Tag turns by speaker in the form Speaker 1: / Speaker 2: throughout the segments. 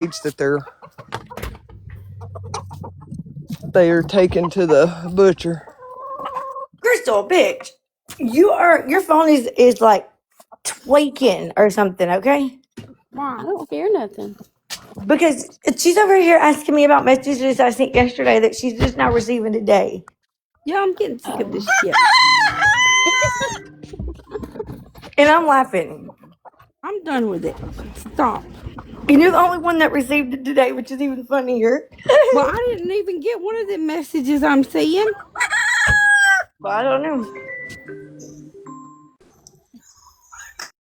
Speaker 1: that they're taken to the butcher.
Speaker 2: Crystal, bitch, your phone is like tweaking or something, okay?
Speaker 3: Why? I don't hear nothing.
Speaker 2: Because she's over here asking me about messages I sent yesterday that she's just now receiving today.
Speaker 3: Yeah, I'm getting sick of this shit.
Speaker 2: And I'm laughing.
Speaker 3: I'm done with it. Stop.
Speaker 2: And you're the only one that received it today, which is even funnier.
Speaker 3: Well, I didn't even get one of the messages I'm seeing.
Speaker 2: Well, I don't know.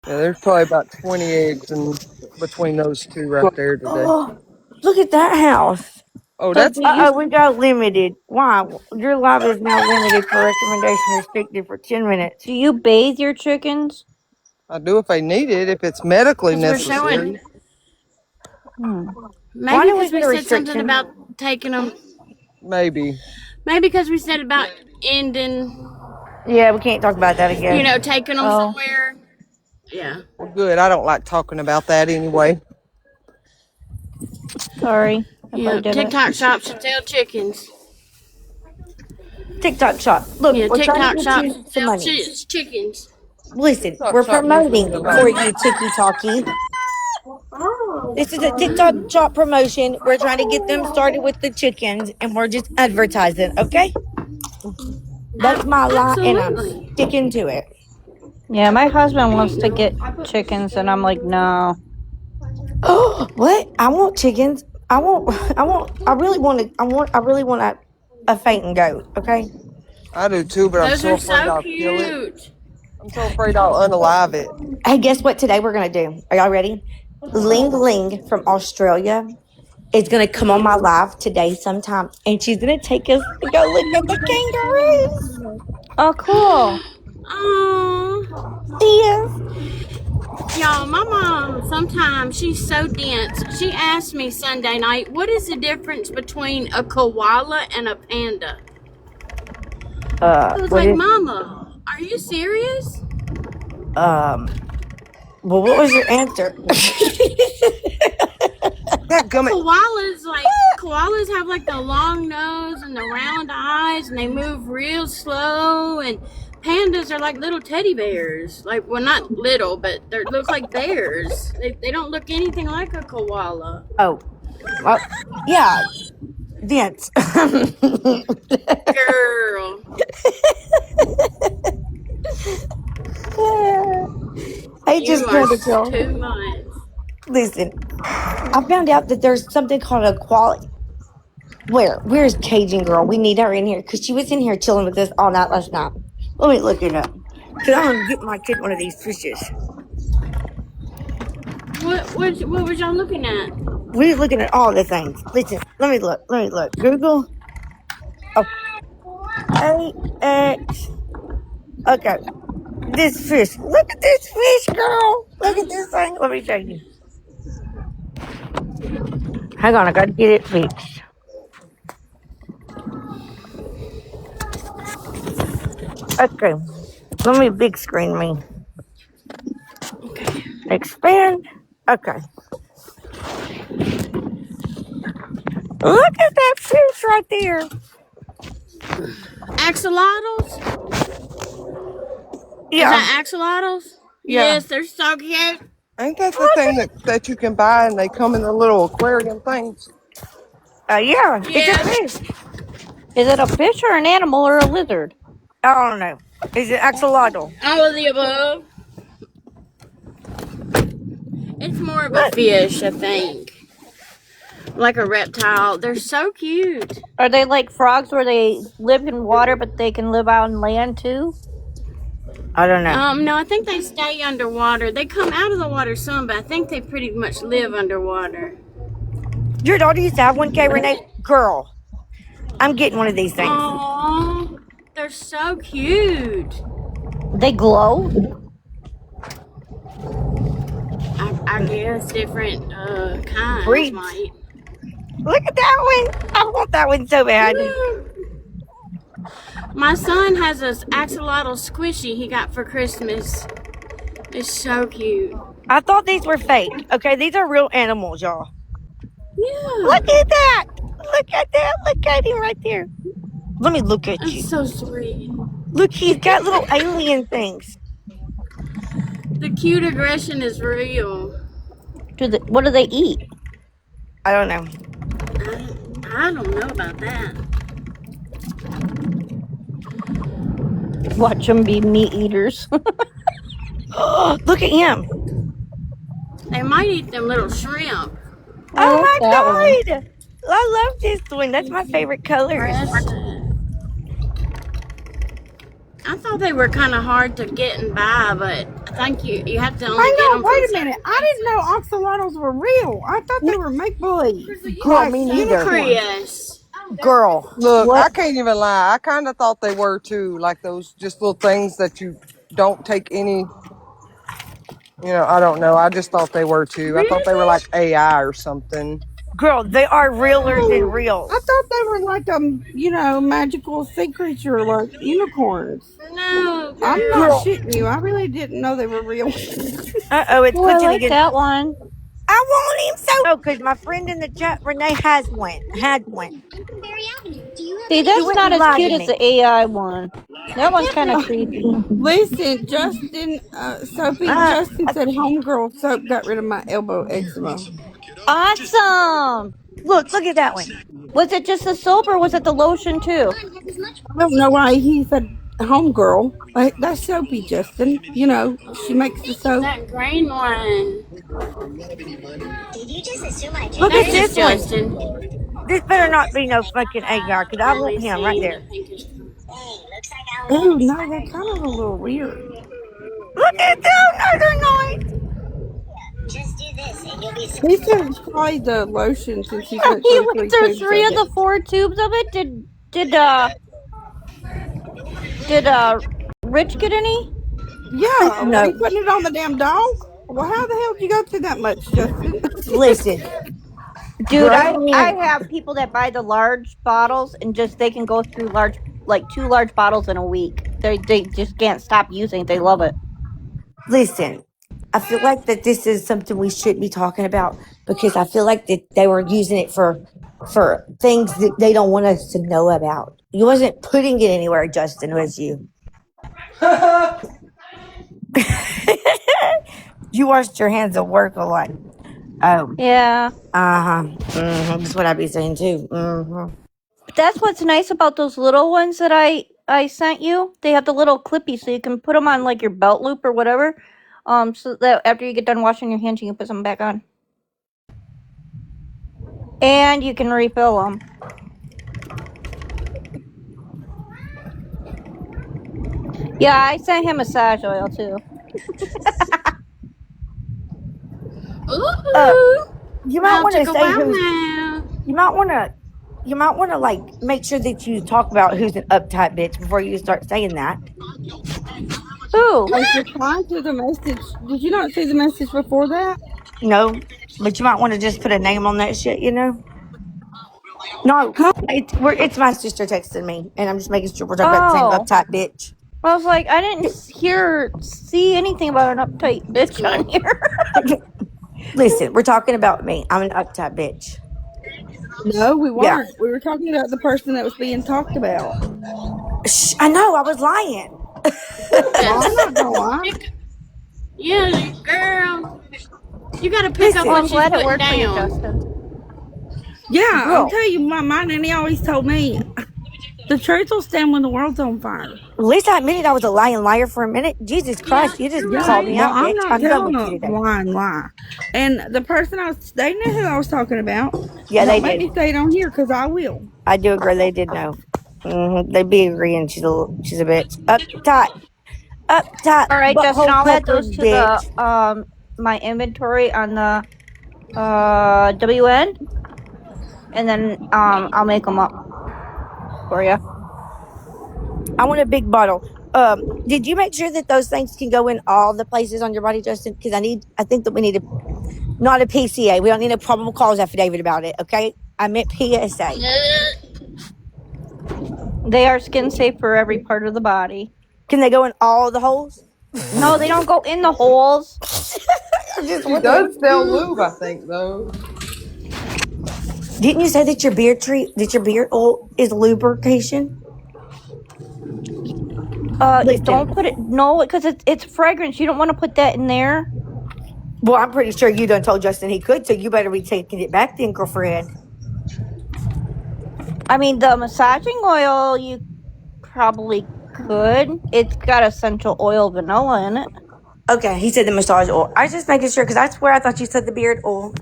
Speaker 1: Yeah, there's probably about 20 eggs in between those two right there today.
Speaker 2: Oh, look at that house.
Speaker 1: Oh, that's
Speaker 2: we got limited. Why? Your live is now limited for recommendation restricted for 10 minutes.
Speaker 4: Do you bathe your chickens?
Speaker 1: I do if I need it, if it's medically
Speaker 5: 'Cause we're
Speaker 1: necessary.
Speaker 5: showing.
Speaker 2: Why
Speaker 5: Maybe
Speaker 2: do we
Speaker 5: because we
Speaker 2: get a
Speaker 5: said something
Speaker 2: restriction?
Speaker 5: about taking them.
Speaker 1: Maybe.
Speaker 5: Maybe because we said about ending,
Speaker 2: Yeah, we can't talk about that again.
Speaker 5: you know, taking them
Speaker 4: Oh.
Speaker 5: somewhere. Yeah.
Speaker 1: Well, good. I don't like talking about that anyway.
Speaker 4: Sorry. If
Speaker 5: Yeah.
Speaker 4: I did
Speaker 5: TikTok shop should sell chickens.
Speaker 2: TikTok shop. Look,
Speaker 5: Yeah.
Speaker 2: we're trying
Speaker 5: TikTok
Speaker 2: to
Speaker 5: shop
Speaker 2: get you
Speaker 5: should
Speaker 2: some
Speaker 5: sell
Speaker 2: money.
Speaker 5: chickens.
Speaker 2: Listen,
Speaker 1: TikTok
Speaker 2: we're
Speaker 1: shop
Speaker 2: promoting
Speaker 1: usually
Speaker 2: for you, Tiki Talkie. This is a TikTok shop promotion. We're trying to get them started with the chickens, and we're just advertising, okay? That's my line, and I'm
Speaker 5: Absolutely.
Speaker 2: sticking to it.
Speaker 4: Yeah, my husband wants to get chickens, and I'm like, no.
Speaker 2: Oh, what? I want chickens. I really want a fainting goat, okay?
Speaker 1: I do too, but I'm
Speaker 5: Those
Speaker 1: so
Speaker 5: are
Speaker 1: afraid
Speaker 5: so
Speaker 1: I'll kill it.
Speaker 5: cute.
Speaker 1: I'm so afraid I'll unalive it.
Speaker 2: Hey, guess what today we're going to do? Are y'all ready? Ling Ling from Australia is going to come on my live today sometime, and she's going to take us to go look at the kangaroos.
Speaker 4: Oh, cool.
Speaker 5: Aww.
Speaker 2: Yes.
Speaker 5: Y'all, my mom, sometimes she's so dense. She asked me Sunday night, what is the difference between a koala and a panda? I was like, Mama, are you serious?
Speaker 2: Well, what was your answer?
Speaker 5: Koalas have like the long nose and the round eyes, and they move real slow, and pandas are like little teddy bears. Like, well, not little, but they look like bears. They don't look anything like a koala.
Speaker 2: Oh, yeah, dense.
Speaker 5: Girl.
Speaker 2: I just
Speaker 5: You are
Speaker 2: wanted to
Speaker 5: too much.
Speaker 2: listen. I found out that there's something called a quality. Where's Cajun girl? We need her in here because she was in here chilling with us all night last night. Let me look it up. Cause I'm gonna get my kid one of these fishes.
Speaker 5: What was y'all looking at?
Speaker 2: We're looking at all the things. Listen, let me look. Google. Oh, AX. Okay. This fish. Look at this fish, girl. Look at this thing. Let me show you. Hang on, I gotta get it fixed. Okay. Let me big screen me.
Speaker 5: Okay.
Speaker 2: Expand. Okay. Look at that fish right there.
Speaker 5: Axolotls?
Speaker 2: Yeah.
Speaker 5: Is that axolotls?
Speaker 2: Yeah.
Speaker 5: Yes, they're so cute.
Speaker 1: Ain't that the thing that you can buy and they come in the little aquarium things?
Speaker 2: Yeah. It's
Speaker 5: Yeah.
Speaker 2: a fish.
Speaker 4: Is it a fish or an animal or a lizard?
Speaker 2: I don't know. Is it axolotl?
Speaker 5: All of the above. It's more of a fish, I think. Like a reptile. They're so cute.
Speaker 4: Are they like frogs where they live in water but they can live out on land too?
Speaker 2: I don't know.
Speaker 5: No, I think they stay underwater. They come out of the water some, but I think they pretty much live underwater.
Speaker 2: Your daughter used to have one, K Renee? Girl, I'm getting one of these things.
Speaker 5: Aww, they're so cute.
Speaker 4: They glow?
Speaker 5: I guess different kinds
Speaker 2: Breeds.
Speaker 5: might.
Speaker 2: Look at that one. I want that one so bad.
Speaker 5: My son has this axolotl squishy he got for Christmas. It's so cute.
Speaker 2: I thought these were fake. Okay, these are real animals, y'all. Look at that. Look at that. Look at him right there. Let me look at
Speaker 5: That's
Speaker 2: you.
Speaker 5: so sweet.
Speaker 2: Look, he's got little alien things.
Speaker 5: The cute aggression is real.
Speaker 4: What do they eat?
Speaker 2: I don't know.
Speaker 5: I don't know about that.
Speaker 4: Watch them be meat eaters.
Speaker 2: Look at him.
Speaker 5: They might eat them little shrimp.
Speaker 4: I
Speaker 2: Oh
Speaker 4: like
Speaker 2: my
Speaker 4: that one.
Speaker 2: God. I love this one. That's my favorite colors.
Speaker 5: I thought they were kind of hard to get and buy, but I think you have to only
Speaker 3: Hang
Speaker 5: get
Speaker 3: on,
Speaker 5: them.
Speaker 3: wait a minute. I didn't know axolotls were real. I thought they were make believe.
Speaker 2: Girl, me neither.
Speaker 5: Chris.
Speaker 2: Girl.
Speaker 1: Look,
Speaker 2: What?
Speaker 1: I can't even lie. I kind of thought they were too, like those just little things that you don't take any. I don't know. I just thought they were too. I thought they were like AI or something.
Speaker 2: Girl, they are realer than
Speaker 3: I
Speaker 2: reals.
Speaker 3: thought they were like magical sea creature like unicorns.
Speaker 5: No,
Speaker 3: I'm
Speaker 5: girl.
Speaker 3: not
Speaker 2: Girl.
Speaker 3: shitting you. I really didn't know they were real.
Speaker 2: Uh-oh, it's
Speaker 4: Oh, I
Speaker 2: switching
Speaker 4: like
Speaker 2: again.
Speaker 4: that one.
Speaker 2: I want him so because my friend in the chat, Renee, had one.
Speaker 4: See,
Speaker 2: She
Speaker 4: that's
Speaker 2: went
Speaker 4: not
Speaker 2: and
Speaker 4: as
Speaker 2: lied
Speaker 4: cute
Speaker 2: to
Speaker 4: as
Speaker 2: me.
Speaker 4: the AI one. That one's kind of creepy.
Speaker 3: Listen, Justin, Sophie, Justin said homegirl soap got rid of my elbow eczema.
Speaker 4: Awesome.
Speaker 2: Look at that one.
Speaker 4: Was it just the soap or was it the lotion too?
Speaker 3: I don't know why he said homegirl. That's Soapy, Justin. She makes the soap.
Speaker 5: That green one.
Speaker 2: Look at
Speaker 5: That's
Speaker 2: this
Speaker 5: just
Speaker 2: one.
Speaker 5: Justin.
Speaker 2: This better not be no fucking AR because I
Speaker 5: Let
Speaker 2: want
Speaker 5: me
Speaker 2: him right
Speaker 5: see.
Speaker 2: there.
Speaker 5: The pinkish one.
Speaker 3: Oh no, they're kind of a little weird.
Speaker 2: Look at them. No, they're not.
Speaker 3: He said it's probably the lotion since he's went
Speaker 4: He
Speaker 3: through
Speaker 4: went
Speaker 3: 3
Speaker 4: through
Speaker 3: tubes
Speaker 4: three
Speaker 3: of
Speaker 4: of
Speaker 3: it.
Speaker 4: the 4 tubes of it. Did Rich get any?
Speaker 3: Yeah, was he
Speaker 2: No.
Speaker 3: putting it on the damn dog? Well, how the hell did you go through that much, Justin?
Speaker 2: Listen.
Speaker 4: Dude, I
Speaker 2: Grown men.
Speaker 4: have people that buy the large bottles and they can go through like 2 large bottles in a week. They just can't stop using it. They love it.
Speaker 2: Listen. I feel like that this is something we should be talking about because I feel like that they were using it for things that they don't want us to know about. You wasn't putting it anywhere, Justin, was you? You washed your hands at work a lot. Oh,
Speaker 4: Yeah.
Speaker 2: That's what I'd be saying too.
Speaker 4: But that's what's nice about those little ones that I sent you. They have the little clippy so you can put them on like your belt loop or whatever. So that after you get done washing your hands, you can put them back on. And you can refill them. Yeah, I sent him massage oil too.
Speaker 5: Ooh.
Speaker 2: You might want to
Speaker 5: Chicka
Speaker 2: say
Speaker 5: wow
Speaker 2: who's.
Speaker 5: wow.
Speaker 2: You might want to like make sure that you talk about who's an uptight bitch before you start saying that.
Speaker 4: Who?
Speaker 3: I was replying to the message. Did you not see the message before that?
Speaker 2: No, but you might want to just put a name on that shit. No,
Speaker 3: Huh?
Speaker 2: it's my sister texting me, and I'm just making sure we're talking about the same
Speaker 4: Oh.
Speaker 2: uptight bitch.
Speaker 4: I was like, I didn't see anything about an uptight bitch on here.
Speaker 2: Listen, we're talking about me. I'm an uptight bitch.
Speaker 3: No, we
Speaker 2: Yeah.
Speaker 3: weren't. We were talking about the person that was being talked about.
Speaker 2: Shh, I know. I was lying.
Speaker 3: Well, I'm not gonna lie.
Speaker 5: Yeah, girl. You gotta pick up
Speaker 2: Listen.
Speaker 4: Well,
Speaker 5: what
Speaker 4: I'm
Speaker 5: she's
Speaker 4: glad it
Speaker 5: putting
Speaker 4: worked for you,
Speaker 5: down.
Speaker 4: Justin.
Speaker 3: Yeah,
Speaker 2: Girl.
Speaker 3: I'll tell you, my nanny always told me the truth will stand when the world's on fire.
Speaker 2: At least I admitted I was a lying liar for a minute. Jesus Christ, you just
Speaker 5: you're
Speaker 2: called
Speaker 5: right.
Speaker 2: me
Speaker 3: Well,
Speaker 2: out,
Speaker 3: I'm
Speaker 2: bitch.
Speaker 3: not
Speaker 2: I'm done
Speaker 3: telling
Speaker 2: with
Speaker 3: a
Speaker 2: you today.
Speaker 3: blind lie. And the person they knew who I was talking about.
Speaker 2: Yeah,
Speaker 3: Don't
Speaker 2: they
Speaker 3: make
Speaker 2: did.
Speaker 3: me say it on here because I will.
Speaker 2: I do agree. They did know. They'd be agreeing. She's a bitch. Uptight.
Speaker 4: All right, Justin,
Speaker 2: Butthole
Speaker 4: I'll add
Speaker 2: pucker
Speaker 4: those to the
Speaker 2: bitch.
Speaker 4: my inventory on the WN, and then I'll make them up for you.
Speaker 2: I want a big bottle. Did you make sure that those things can go in all the places on your body, Justin? Because I think that we need not a PCA. We don't need a probable cause affidavit about it. Okay, I meant PSA.
Speaker 4: They are skin safe for every part of the body.
Speaker 2: Can they go in all the holes?
Speaker 4: No, they don't go in the holes.
Speaker 1: She does sell lube, I think, though.
Speaker 2: Didn't you say that your beard oil is lubrication?
Speaker 4: Don't
Speaker 2: Listen,
Speaker 4: put it. No, because it's fragrance. You don't want to put that in there.
Speaker 2: well, I'm pretty sure you done told Justin he could, so you better be taking it back then, girlfriend.
Speaker 4: I mean, the massaging oil you probably could. It's got essential oil vanilla in it.
Speaker 2: Okay, he said the massage oil. I was just making sure because I swear I thought you said the beard oil.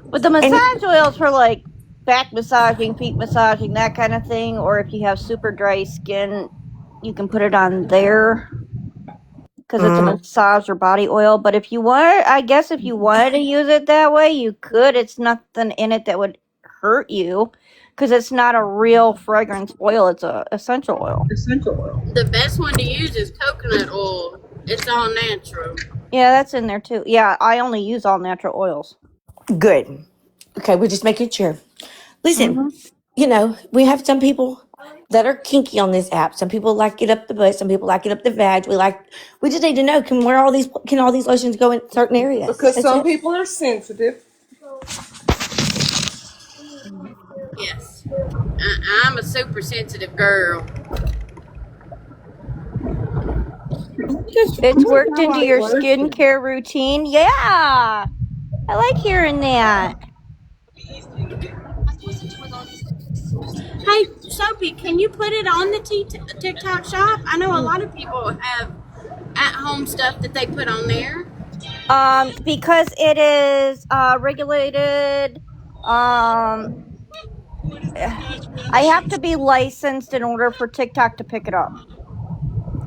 Speaker 4: But the
Speaker 2: And
Speaker 4: massage oils for like back massaging, feet massaging, that kind of thing. Or if you have super dry skin, you can put it on there because it's a massage or body oil. But if you want, I guess if you wanted to use it that way, you could. It's nothing in it that would hurt you because it's not a real fragrance oil. It's a essential oil.
Speaker 5: The best one to use is coconut oil. It's all natural.
Speaker 4: Yeah, that's in there too. Yeah, I only use all natural oils.
Speaker 2: good. Okay, we're just making sure. Listen,
Speaker 4: Mm-hmm.
Speaker 2: you know, we have some people that are kinky on this app. Some people like it up the butt. Some people like it up the vag. We just need to know can all these lotions go in certain areas?
Speaker 1: Because
Speaker 2: That's
Speaker 1: some
Speaker 2: it.
Speaker 1: people are sensitive.
Speaker 5: Yes. I'm a super sensitive girl.
Speaker 3: Just
Speaker 4: It's
Speaker 3: put
Speaker 4: worked into
Speaker 3: highlight
Speaker 4: your
Speaker 3: lotion.
Speaker 4: skincare routine. Yeah, I like hearing that.
Speaker 5: Hey, Sophie, can you put it on the TikTok shop? I know a lot of people have at-home stuff that they put on there.
Speaker 4: Because it is regulated. I have to be licensed in order for TikTok to pick it up.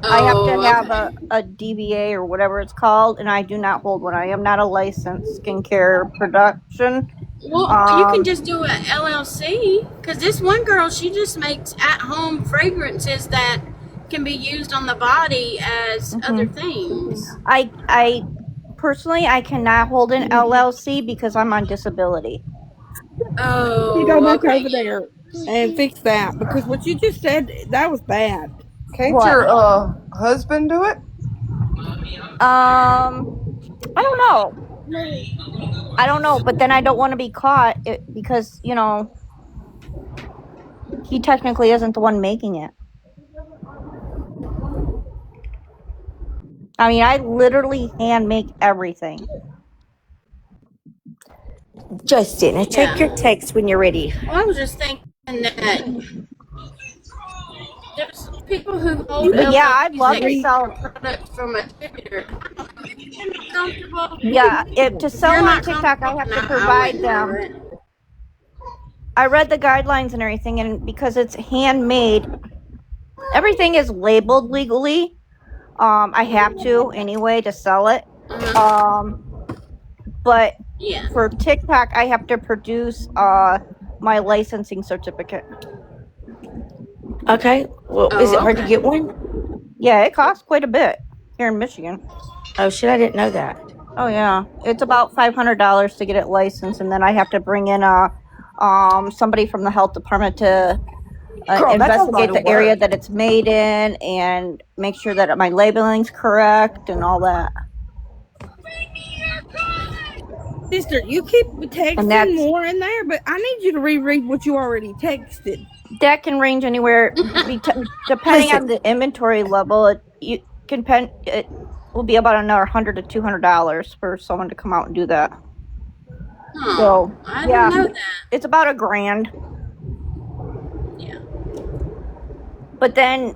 Speaker 4: I have to
Speaker 5: Oh,
Speaker 4: have
Speaker 5: okay.
Speaker 4: a DBA or whatever it's called, and I do not hold one. I am not a licensed skincare production.
Speaker 5: Well, you can just do a LLC because this one girl, she just makes at-home fragrances that can be used on the body as other things.
Speaker 4: I personally I cannot hold an LLC because I'm on disability.
Speaker 3: You go
Speaker 5: Oh,
Speaker 3: back
Speaker 5: okay,
Speaker 3: over
Speaker 5: yeah.
Speaker 3: there and fix that because what you just said that was bad.
Speaker 1: Can't
Speaker 4: What?
Speaker 1: your husband do it?
Speaker 4: I don't know. I don't know, but then I don't want to be caught because he technically isn't the one making it. I mean, I literally hand make everything.
Speaker 2: Justin, check your text when you're ready.
Speaker 5: Well, I was just thinking that there's people who hold
Speaker 4: But yeah, I'd
Speaker 5: LLCs
Speaker 4: love
Speaker 5: that
Speaker 4: to
Speaker 5: get
Speaker 4: sell.
Speaker 5: products from a distributor. You're not comfortable.
Speaker 4: Yeah, to
Speaker 5: If
Speaker 4: sell
Speaker 5: you're
Speaker 4: them on
Speaker 5: not
Speaker 4: TikTok, I
Speaker 5: comfortable,
Speaker 4: have
Speaker 5: no,
Speaker 4: to
Speaker 5: I
Speaker 4: provide
Speaker 5: wouldn't do
Speaker 4: them.
Speaker 5: it.
Speaker 4: I read the guidelines and everything, and because it's handmade, everything is labeled legally. I have to anyway to sell it. But
Speaker 5: Yeah.
Speaker 4: for TikTok, I have to produce my licensing certificate.
Speaker 2: Okay. Well, is it hard to
Speaker 5: Okay.
Speaker 2: get one?
Speaker 4: Yeah, it costs quite a bit here in Michigan.
Speaker 2: Oh shit, I didn't know that.
Speaker 4: Oh yeah, it's about $500 to get it licensed, and then I have to bring in somebody from the health department to
Speaker 2: Girl, that's a lot
Speaker 4: investigate
Speaker 2: of
Speaker 4: the area
Speaker 2: work.
Speaker 4: that it's made in and make sure that my labeling's correct and all that.
Speaker 3: Sister, you keep
Speaker 4: And
Speaker 3: texting more in there, but I need you to reread what you already texted.
Speaker 4: that can range anywhere depending on the inventory level. It will be about another $100 to $200 for someone to come out and do that. So
Speaker 5: I didn't know that.
Speaker 4: it's about $1,000.
Speaker 5: Yeah.
Speaker 4: But then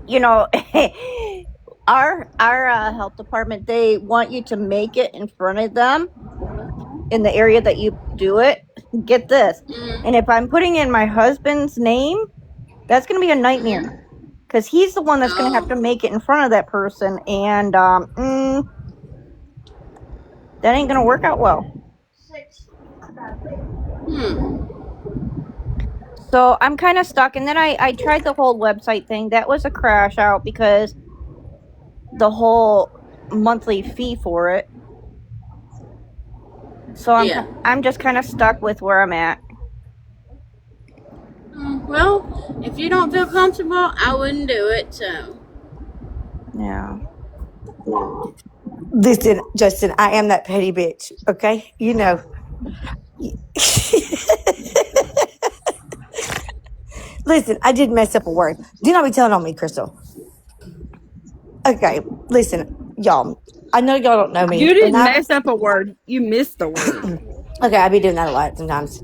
Speaker 4: our health department, they want you to make it in front of them in the area that you do it. Get this, and if I'm putting in my husband's name, that's going to be a nightmare because he's the one that's going to have to make it in front of that person, and that ain't going to work out well. So I'm kind of stuck, and then I tried the whole website thing. That was a crash out because the whole monthly fee for it. So I'm just kind of stuck with where I'm at.
Speaker 5: Well, if you don't feel comfortable, I wouldn't do it. So.
Speaker 4: Yeah.
Speaker 2: Listen, Justin, I am that petty bitch. Okay, you know. Listen, I did mess up a word. Do not be telling on me, Crystal. Okay, listen, y'all. I know y'all don't know me,
Speaker 3: You
Speaker 2: and
Speaker 3: didn't
Speaker 2: I
Speaker 3: mess up a word. You missed a word.
Speaker 2: okay, I be doing that a lot sometimes.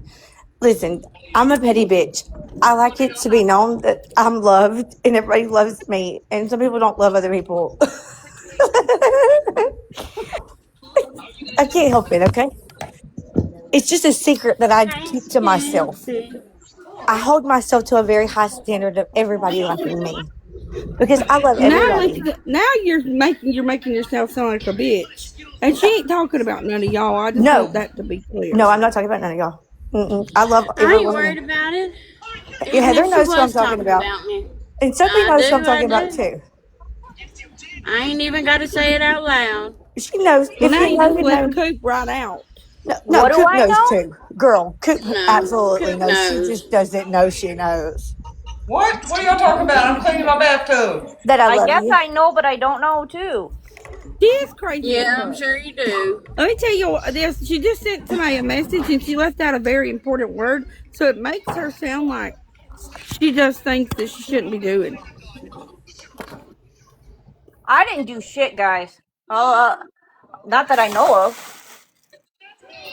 Speaker 2: Listen, I'm a petty bitch. I like it to be known that I'm loved and everybody loves me, and some people don't love other people. I can't help it, okay? It's just a secret that I
Speaker 5: I
Speaker 2: keep to
Speaker 5: can't help
Speaker 2: myself.
Speaker 5: it.
Speaker 2: I hold myself to a very high standard of everybody liking me because I love everybody.
Speaker 3: Now you're making yourself sound like a bitch. And she ain't talking about none of y'all. I just want
Speaker 2: No,
Speaker 3: that to be clear.
Speaker 2: no, I'm not talking about none of y'all. I love
Speaker 5: I
Speaker 2: every
Speaker 5: ain't
Speaker 2: one of
Speaker 5: worried
Speaker 2: you.
Speaker 5: about it.
Speaker 2: Yeah,
Speaker 5: Even if
Speaker 2: Heather
Speaker 5: she
Speaker 2: knows who I'm
Speaker 5: was
Speaker 2: talking
Speaker 5: talking
Speaker 2: about.
Speaker 5: about me.
Speaker 2: And Sophie
Speaker 5: I
Speaker 2: knows who I'm
Speaker 5: do, I
Speaker 2: talking about
Speaker 5: do.
Speaker 2: too.
Speaker 5: I ain't even got to say it out loud.
Speaker 2: She knows.
Speaker 3: Well,
Speaker 2: If
Speaker 3: now
Speaker 2: you
Speaker 3: you
Speaker 2: know,
Speaker 3: just
Speaker 2: you
Speaker 3: let
Speaker 2: know.
Speaker 3: Coop right out.
Speaker 2: No, no,
Speaker 4: What do
Speaker 2: Coop
Speaker 4: I
Speaker 2: knows
Speaker 4: know?
Speaker 2: too. Girl, Coop
Speaker 5: No,
Speaker 2: absolutely
Speaker 5: Coop
Speaker 2: knows. She
Speaker 5: knows.
Speaker 2: just doesn't know she knows
Speaker 1: What? What are y'all talking about? I'm cleaning my bathtub.
Speaker 2: that I
Speaker 4: I
Speaker 2: love
Speaker 4: guess
Speaker 2: you.
Speaker 4: I know, but I don't know too.
Speaker 3: She is crazy as
Speaker 5: Yeah, I'm
Speaker 3: fuck.
Speaker 5: sure you do.
Speaker 3: Let me tell you this. She just sent tonight a message and she left out a very important word. So it makes her sound like she does things that she shouldn't be doing.
Speaker 4: I didn't do shit, guys. Not that I know of.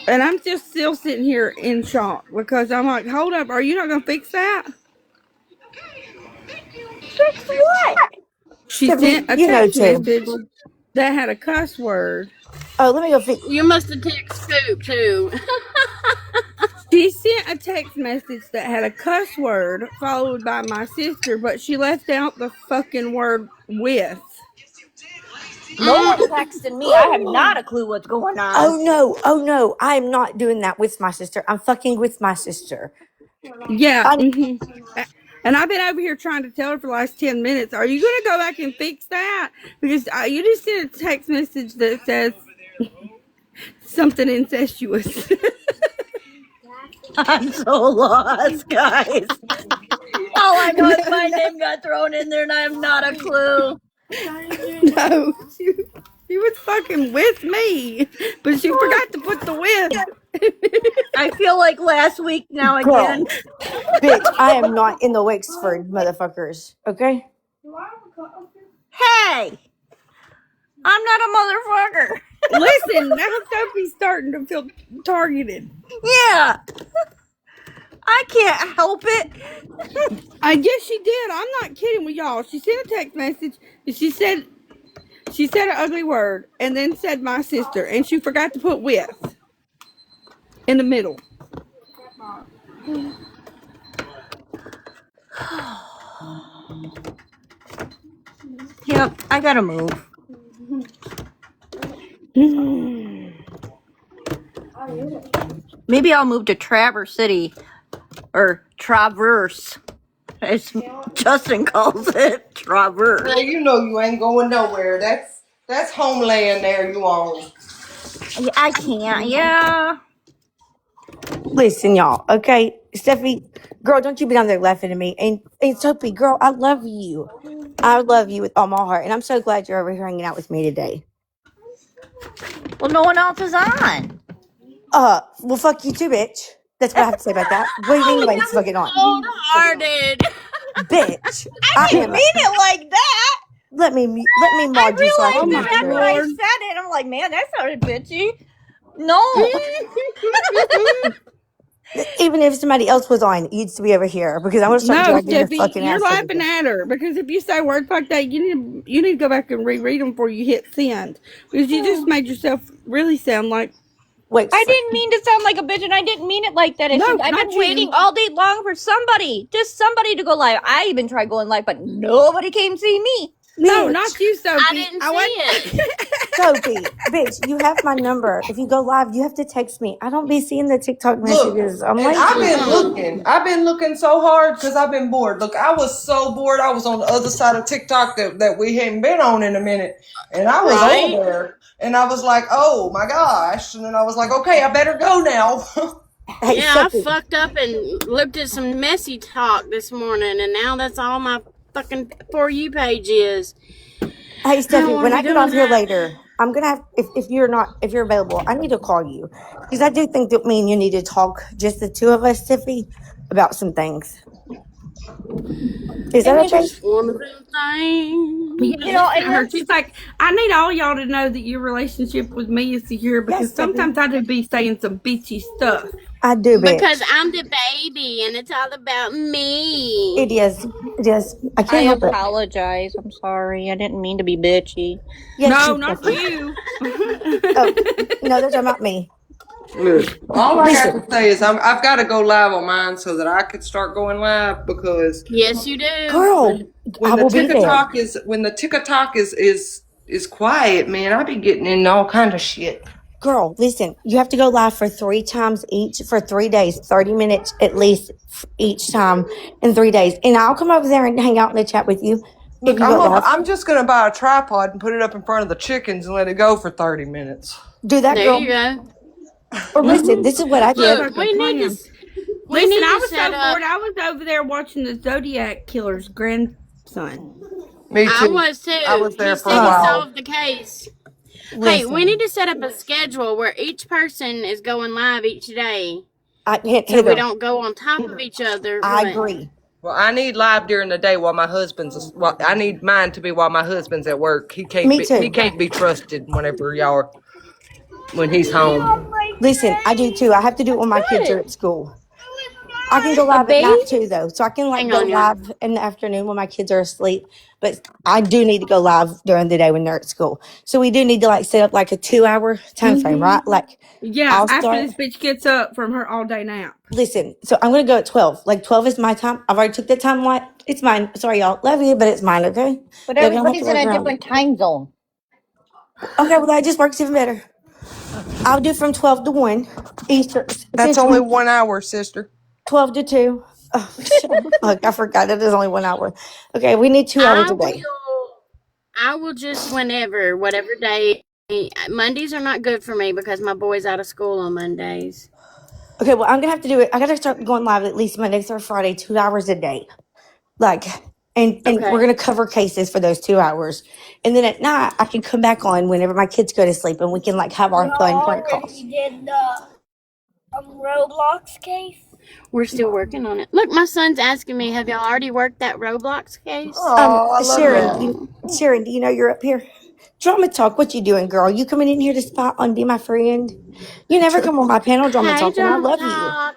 Speaker 3: And I'm just still sitting here in shock because I'm like, hold up, are you not going to fix that?
Speaker 4: Fix what?
Speaker 3: She sent
Speaker 2: Stephanie,
Speaker 3: a
Speaker 2: you know
Speaker 3: text
Speaker 2: too.
Speaker 3: message that had a cuss word.
Speaker 2: Oh, let me go fix.
Speaker 5: You must have texted Scoop too.
Speaker 3: She sent a text message that had a cuss word followed by my sister, but she left out the fucking word with.
Speaker 4: No one texted me. I have not a clue what's going on.
Speaker 2: Oh no, oh no, I am not doing that with my sister. I'm fucking with my sister.
Speaker 3: Yeah.
Speaker 2: I'm
Speaker 3: And I've been over here trying to tell her for the last 10 minutes, are you going to go back and fix that? Because you just sent a text message that says something incestuous.
Speaker 4: I'm so lost, guys. All I know is my name got thrown in there and I have not a clue.
Speaker 3: No, she was fucking with me, but she forgot to put the with.
Speaker 4: I feel like last week now
Speaker 2: girl,
Speaker 4: again.
Speaker 2: bitch. I am not in the Wexford, motherfuckers. Okay.
Speaker 4: Hey, I'm not a motherfucker.
Speaker 3: Listen, now Sophie's starting to feel targeted.
Speaker 4: Yeah, I can't help it.
Speaker 3: I guess she did. I'm not kidding with y'all. She sent a text message and she said an ugly word and then said my sister and she forgot to put with in the middle.
Speaker 4: Yep, I gotta move. Maybe I'll move to Traverse City or Traverse, as Justin calls it.
Speaker 1: Girl,
Speaker 4: Traverse.
Speaker 1: you know you ain't going nowhere. That's homeland there you own.
Speaker 4: I can't. Yeah.
Speaker 2: Listen, y'all. Okay, Steffi, girl, don't you be down there laughing at me. And Sophie, girl, I love you. I love you with all my heart, and I'm so glad you're over here hanging out with me today.
Speaker 4: Well, no one else is on.
Speaker 2: Well, fuck you too, bitch. That's what I have to say about that. What do you mean
Speaker 5: Oh,
Speaker 2: nobody's
Speaker 5: you're
Speaker 2: fucking on?
Speaker 5: cold hearted.
Speaker 2: Bitch,
Speaker 4: I
Speaker 2: I
Speaker 4: didn't
Speaker 2: am.
Speaker 4: mean it like that.
Speaker 2: Let me
Speaker 4: I
Speaker 2: mod you so I
Speaker 3: Oh
Speaker 2: can
Speaker 4: realized
Speaker 2: mute
Speaker 3: my
Speaker 4: it after I
Speaker 2: you.
Speaker 3: lord.
Speaker 4: said it. I'm like, man, that sounded bitchy. No.
Speaker 2: Even if somebody else was on, you'd still be over here because I'm gonna start
Speaker 3: No,
Speaker 2: dragging your
Speaker 3: Steffi,
Speaker 2: fucking
Speaker 3: you're
Speaker 2: ass over
Speaker 3: laughing
Speaker 2: here.
Speaker 3: at her because if you say words like that, you need to go back and reread them before you hit send because you just made yourself really sound like
Speaker 2: Wait,
Speaker 4: I didn't mean to sound like a bitch, and I didn't mean it like that. It's
Speaker 3: no,
Speaker 4: just I've
Speaker 3: not
Speaker 4: been waiting
Speaker 3: you.
Speaker 4: all day long for somebody, just somebody to go live. I even tried going live, but nobody came see me.
Speaker 3: No,
Speaker 2: bitch,
Speaker 3: not you,
Speaker 5: I
Speaker 3: Sophie.
Speaker 5: didn't
Speaker 3: I
Speaker 5: see it.
Speaker 3: wasn't.
Speaker 2: Sophie, bitch, you have my number. If you go live, you have to text me. I don't be seeing the TikTok
Speaker 1: Look,
Speaker 2: messages. I'm
Speaker 1: and I've
Speaker 2: lazy.
Speaker 1: been looking. I've been looking so hard because I've been bored. Look, I was so bored. I was on the other side of TikTok that we hadn't been on in a minute. And I was over
Speaker 5: Right?
Speaker 1: there. And I was like, oh my gosh. And then I was like, okay, I better go now.
Speaker 2: Hey,
Speaker 5: Yeah, I
Speaker 2: Sophie.
Speaker 5: fucked up and looked at some messy talk this morning, and now that's all my fucking For You page is.
Speaker 2: Hey,
Speaker 5: I don't
Speaker 2: Stephanie,
Speaker 5: want
Speaker 2: when
Speaker 5: to
Speaker 2: I
Speaker 5: be
Speaker 2: get
Speaker 5: doing
Speaker 2: off here
Speaker 5: that.
Speaker 2: later, I'm gonna have if you're available, I need to call you because I do think that me and you need to talk, just the two of us, Tiffy, about some things. Is that
Speaker 4: Maybe
Speaker 2: okay?
Speaker 5: Just one of them things.
Speaker 3: Yeah,
Speaker 4: You know,
Speaker 3: listen
Speaker 4: and
Speaker 3: to her.
Speaker 4: that's-
Speaker 3: She's like, I need all y'all to know that your relationship with me is secure because
Speaker 2: Yes, Stephanie.
Speaker 3: sometimes I do be saying some bitchy stuff.
Speaker 2: I do,
Speaker 5: Because
Speaker 2: bitch.
Speaker 5: I'm the baby and it's all about me.
Speaker 2: It is. It is. I
Speaker 4: I
Speaker 2: can't help it.
Speaker 4: apologize. I'm sorry. I didn't mean to be bitchy.
Speaker 2: Yes,
Speaker 3: No,
Speaker 2: you
Speaker 3: not
Speaker 2: Stephanie.
Speaker 3: you.
Speaker 2: Oh, no, they're talking about me.
Speaker 1: Look, all I have
Speaker 2: Listen,
Speaker 1: to say is I've got to go live on mine so that I could start going live because
Speaker 5: Yes, you do.
Speaker 2: girl, I
Speaker 1: when the
Speaker 2: will be there.
Speaker 1: tick-a-tock is quiet, man, I be getting in all kind of shit.
Speaker 2: Girl, listen, you have to go live for 3 times each for 3 days, 30 minutes at least each time in 3 days. And I'll come over there and hang out in the chat with you if
Speaker 1: Look,
Speaker 2: you go live.
Speaker 1: I'm just gonna buy a tripod and put it up in front of the chickens and let it go for 30 minutes.
Speaker 2: Do that,
Speaker 5: There
Speaker 2: girl.
Speaker 5: you go.
Speaker 2: Or listen, this is what I
Speaker 3: Sounds
Speaker 2: did.
Speaker 3: like
Speaker 5: Look,
Speaker 3: a
Speaker 5: we need
Speaker 3: plan.
Speaker 5: to. We
Speaker 3: Listen,
Speaker 5: need
Speaker 3: I
Speaker 5: to
Speaker 3: was
Speaker 5: set
Speaker 3: so
Speaker 5: up.
Speaker 3: bored. I was over there watching the Zodiac Killer's grandson.
Speaker 1: Me
Speaker 5: I
Speaker 1: too.
Speaker 5: was too.
Speaker 1: I was there
Speaker 5: He
Speaker 1: for a
Speaker 5: said he
Speaker 1: while.
Speaker 5: solved the case. Hey,
Speaker 2: Listen,
Speaker 5: we need to set up a schedule where each person is going live each day, so we
Speaker 2: Heather,
Speaker 5: don't go on top of each other.
Speaker 2: I
Speaker 5: What?
Speaker 2: agree.
Speaker 1: Well, I need live during the day while my husband's. Well, I need mine to be while my husband's at work. He
Speaker 2: Me too.
Speaker 1: can't be trusted whenever y'all are, when he's home.
Speaker 2: Listen, I do too. I have to do it when my kids are
Speaker 5: What?
Speaker 2: at school. I can go
Speaker 4: A
Speaker 2: live at night
Speaker 4: baby?
Speaker 2: too, though. So I can like
Speaker 5: Hang
Speaker 2: go
Speaker 5: on, y'all.
Speaker 2: live in the afternoon when my kids are asleep. But I do need to go live during the day when they're at school. So we do need to like set up like a 2-hour time frame, right? Like
Speaker 3: Yeah,
Speaker 2: I'll
Speaker 3: after
Speaker 2: start.
Speaker 3: this bitch gets up from her all day nap.
Speaker 2: Listen, so I'm gonna go at 12. Like 12 is my time. I've already took the time. What? It's mine. Sorry, y'all. Love you, but it's mine. Okay.
Speaker 4: But
Speaker 2: Y'all don't have to
Speaker 4: everybody's in
Speaker 2: work
Speaker 4: a
Speaker 2: around
Speaker 4: different
Speaker 2: it.
Speaker 4: time zone.
Speaker 2: Okay, well that just works even better. I'll do from 12 to 1 Eastern
Speaker 1: That's only
Speaker 2: Central.
Speaker 1: 1 hour, sister.
Speaker 2: 12 to 2. Oh, shit. Look, I forgot it is only 1 hour. Okay, we need 2 hours
Speaker 5: I
Speaker 2: a day.
Speaker 5: will just whatever day. Mondays are not good for me because my boy's out of school on Mondays.
Speaker 2: Okay, well, I'm gonna have to do it. I gotta start going live at least Monday through Friday, 2 hours a day. Like, and we're
Speaker 5: Okay.
Speaker 2: gonna cover cases for those 2 hours. And then at night, I can come back on whenever my kids go to sleep and we can like have our fun prank calls.
Speaker 6: Did the Roblox case?
Speaker 5: We're still working on it. Look, my son's asking me, have y'all already worked that Roblox case?
Speaker 1: Oh, I love that.
Speaker 2: Sharon, do you know you're up here? Drama Talk, what you doing, girl? You coming in here to spot on Be My Friend? You never come on my panel, Drama
Speaker 5: Hey,
Speaker 2: Talk, and I
Speaker 5: Drama
Speaker 2: love you.
Speaker 5: Talk.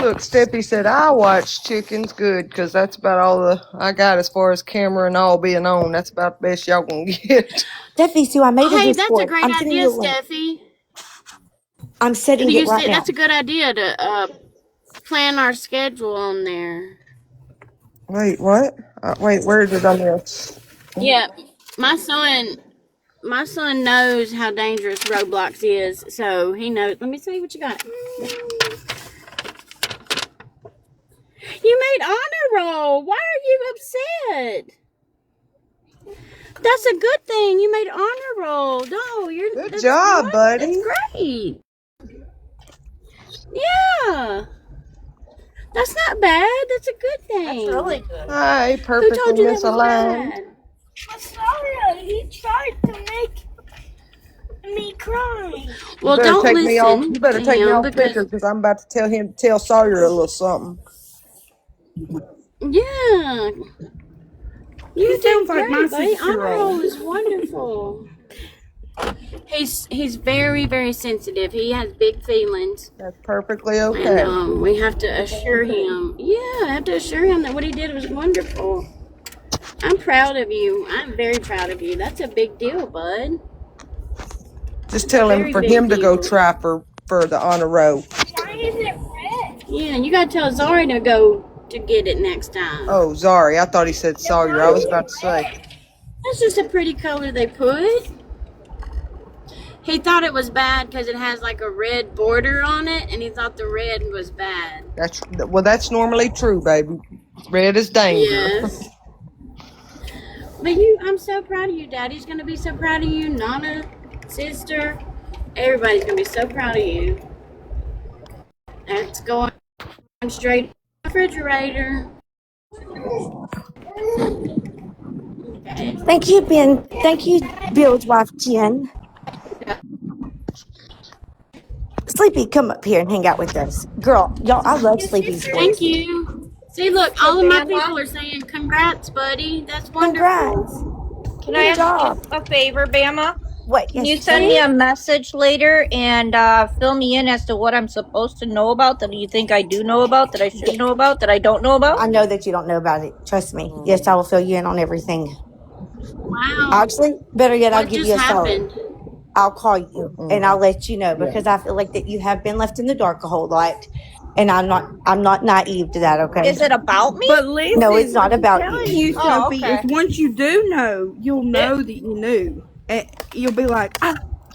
Speaker 1: Look, Steffi said I watch chickens good because that's about all I got as far as camera and all being on. That's about the best y'all gonna get.
Speaker 2: Steffi, Sue, I made a
Speaker 5: Hey, that's a
Speaker 2: Discord.
Speaker 5: great
Speaker 2: I'm sending
Speaker 5: idea,
Speaker 2: you a link.
Speaker 5: Steffi.
Speaker 2: I'm setting it right now.
Speaker 5: That's a good idea to plan our schedule on there.
Speaker 1: Wait, what? Wait, where did I miss?
Speaker 5: Yeah, my son knows how dangerous Roblox is, so he knows. Let me see what you got. You made honor roll. Why are you upset? That's a good thing. You made honor roll. No,
Speaker 1: Good job, buddy.
Speaker 5: That's great. Yeah. That's not bad. That's a good thing.
Speaker 4: That's really good.
Speaker 1: Hi,
Speaker 5: Who
Speaker 1: perfectly
Speaker 5: told you that was
Speaker 1: misaligned.
Speaker 5: bad?
Speaker 6: Sorry, he tried to make me cry.
Speaker 5: Well,
Speaker 1: You better
Speaker 5: don't
Speaker 1: take me off.
Speaker 5: listen
Speaker 1: You better
Speaker 5: to
Speaker 1: take me
Speaker 5: him
Speaker 1: off picture because I'm about to tell Sawyer a little something.
Speaker 5: yeah, you
Speaker 3: He
Speaker 5: did
Speaker 3: sounds like my
Speaker 5: great, buddy. Honor
Speaker 3: 6-year-old.
Speaker 5: roll is wonderful. He's very, very sensitive. He has big feelings,
Speaker 1: That's perfectly
Speaker 5: and
Speaker 1: okay.
Speaker 5: we have to assure him. Yeah, I have to assure him that what he did was wonderful. I'm proud of you. I'm very proud of you. That's a big deal, bud.
Speaker 1: Just tell him
Speaker 5: Very
Speaker 1: for
Speaker 5: big
Speaker 1: him to go
Speaker 5: deal.
Speaker 1: try for the honor roll.
Speaker 6: Why is it red?
Speaker 5: Yeah, and you gotta tell Zari to go to get it next time.
Speaker 1: Oh, sorry. I thought he said Sawyer. I was about to say.
Speaker 5: That's just a pretty color they put. He thought it was bad because it has like a red border on it, and he thought the red was bad.
Speaker 1: That's normally true, baby. Red is danger.
Speaker 5: Yes. But I'm so proud of you. Daddy's gonna be so proud of you. Nana, sister, everybody's gonna be so proud of you. That's going straight to the refrigerator. Okay.
Speaker 2: Thank you, Ben. Thank you, Bill's wife, Jen. Sleepy, come up here and hang out with us. Girl, y'all, I love Sleepy's
Speaker 5: Thank
Speaker 2: voice.
Speaker 5: you. See, look,
Speaker 4: So,
Speaker 5: all of my
Speaker 4: Bama,
Speaker 5: people are saying, "Congrats, buddy. That's
Speaker 2: Congrats.
Speaker 5: wonderful."
Speaker 4: can I
Speaker 2: Good
Speaker 4: ask you
Speaker 2: job.
Speaker 4: a favor, Bama?
Speaker 2: What?
Speaker 4: Can
Speaker 2: Yes,
Speaker 4: you
Speaker 2: you
Speaker 4: send
Speaker 2: can.
Speaker 4: me a message later and fill me in as to what I'm supposed to know about that you think I do know about, that I should
Speaker 2: Yeah,
Speaker 4: know about, that I don't know about?
Speaker 2: I know that you don't know about it. Trust me. Yes, I will fill you in on everything.
Speaker 5: Wow.
Speaker 2: Actually, better yet, I'll
Speaker 5: What
Speaker 2: give
Speaker 5: just
Speaker 2: you a solid.
Speaker 5: happened?
Speaker 2: I'll call you and I'll let you know
Speaker 1: Yeah.
Speaker 2: because I feel like that you have been left in the dark a whole lot, and I'm not naive to that. Okay.
Speaker 4: Is it about me?
Speaker 3: But
Speaker 2: No, it's
Speaker 3: listen,
Speaker 2: not
Speaker 3: I'm
Speaker 2: about
Speaker 3: telling
Speaker 2: you.
Speaker 3: you,
Speaker 4: Oh,
Speaker 3: Sophie, is
Speaker 4: okay.
Speaker 3: once you do know, you'll know that you knew. And you'll be like,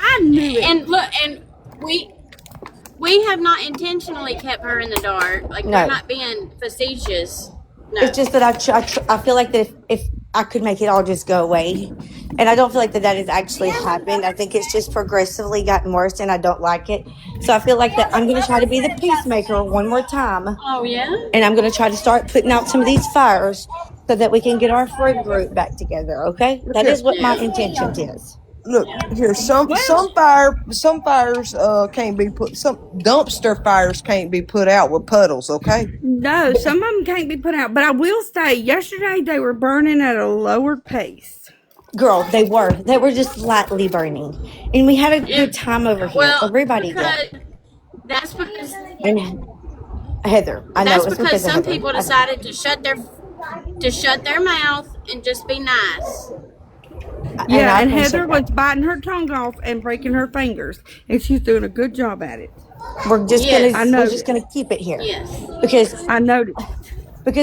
Speaker 3: I knew it.
Speaker 5: And look, and we have not intentionally kept her in the dark. Like we're
Speaker 2: No,
Speaker 5: not being facetious.
Speaker 2: it's
Speaker 5: No.
Speaker 2: just that I feel like that if I could make it all just go away, and I don't feel like that has actually happened. I think it's just progressively gotten worse, and I don't like it. So I feel like that I'm going to try to be the peacemaker one more time,
Speaker 5: Oh yeah.
Speaker 2: and I'm going to try to start putting out some of these fires so that we can get our friend group back together. Okay, that
Speaker 1: Here,
Speaker 2: is what my
Speaker 5: Yeah.
Speaker 2: intentions is.
Speaker 1: look here. Some
Speaker 3: Well,
Speaker 1: fires can't be put. Some dumpster fires can't be put out with puddles. Okay.
Speaker 3: no, some of them can't be put out. But I will say, yesterday they were burning at a lower pace.
Speaker 2: Girl, they were just lightly burning, and we had a good
Speaker 5: It,
Speaker 2: time over here.
Speaker 5: well,
Speaker 2: Everybody did.
Speaker 5: because that's because
Speaker 2: And Heather, I know
Speaker 5: that's
Speaker 2: it's
Speaker 5: because
Speaker 2: because of
Speaker 5: some
Speaker 2: Heather.
Speaker 5: people decided to shut their mouth and just be nice.
Speaker 2: And
Speaker 3: Yeah,
Speaker 2: I
Speaker 3: and
Speaker 2: appreciate
Speaker 3: Heather
Speaker 2: that.
Speaker 3: was biting her tongue off and breaking her fingers, and she's doing a good job at it. I
Speaker 2: We're
Speaker 5: Yes.
Speaker 2: just
Speaker 3: noticed.
Speaker 2: gonna keep it here
Speaker 5: Yes.
Speaker 2: because
Speaker 3: I noticed.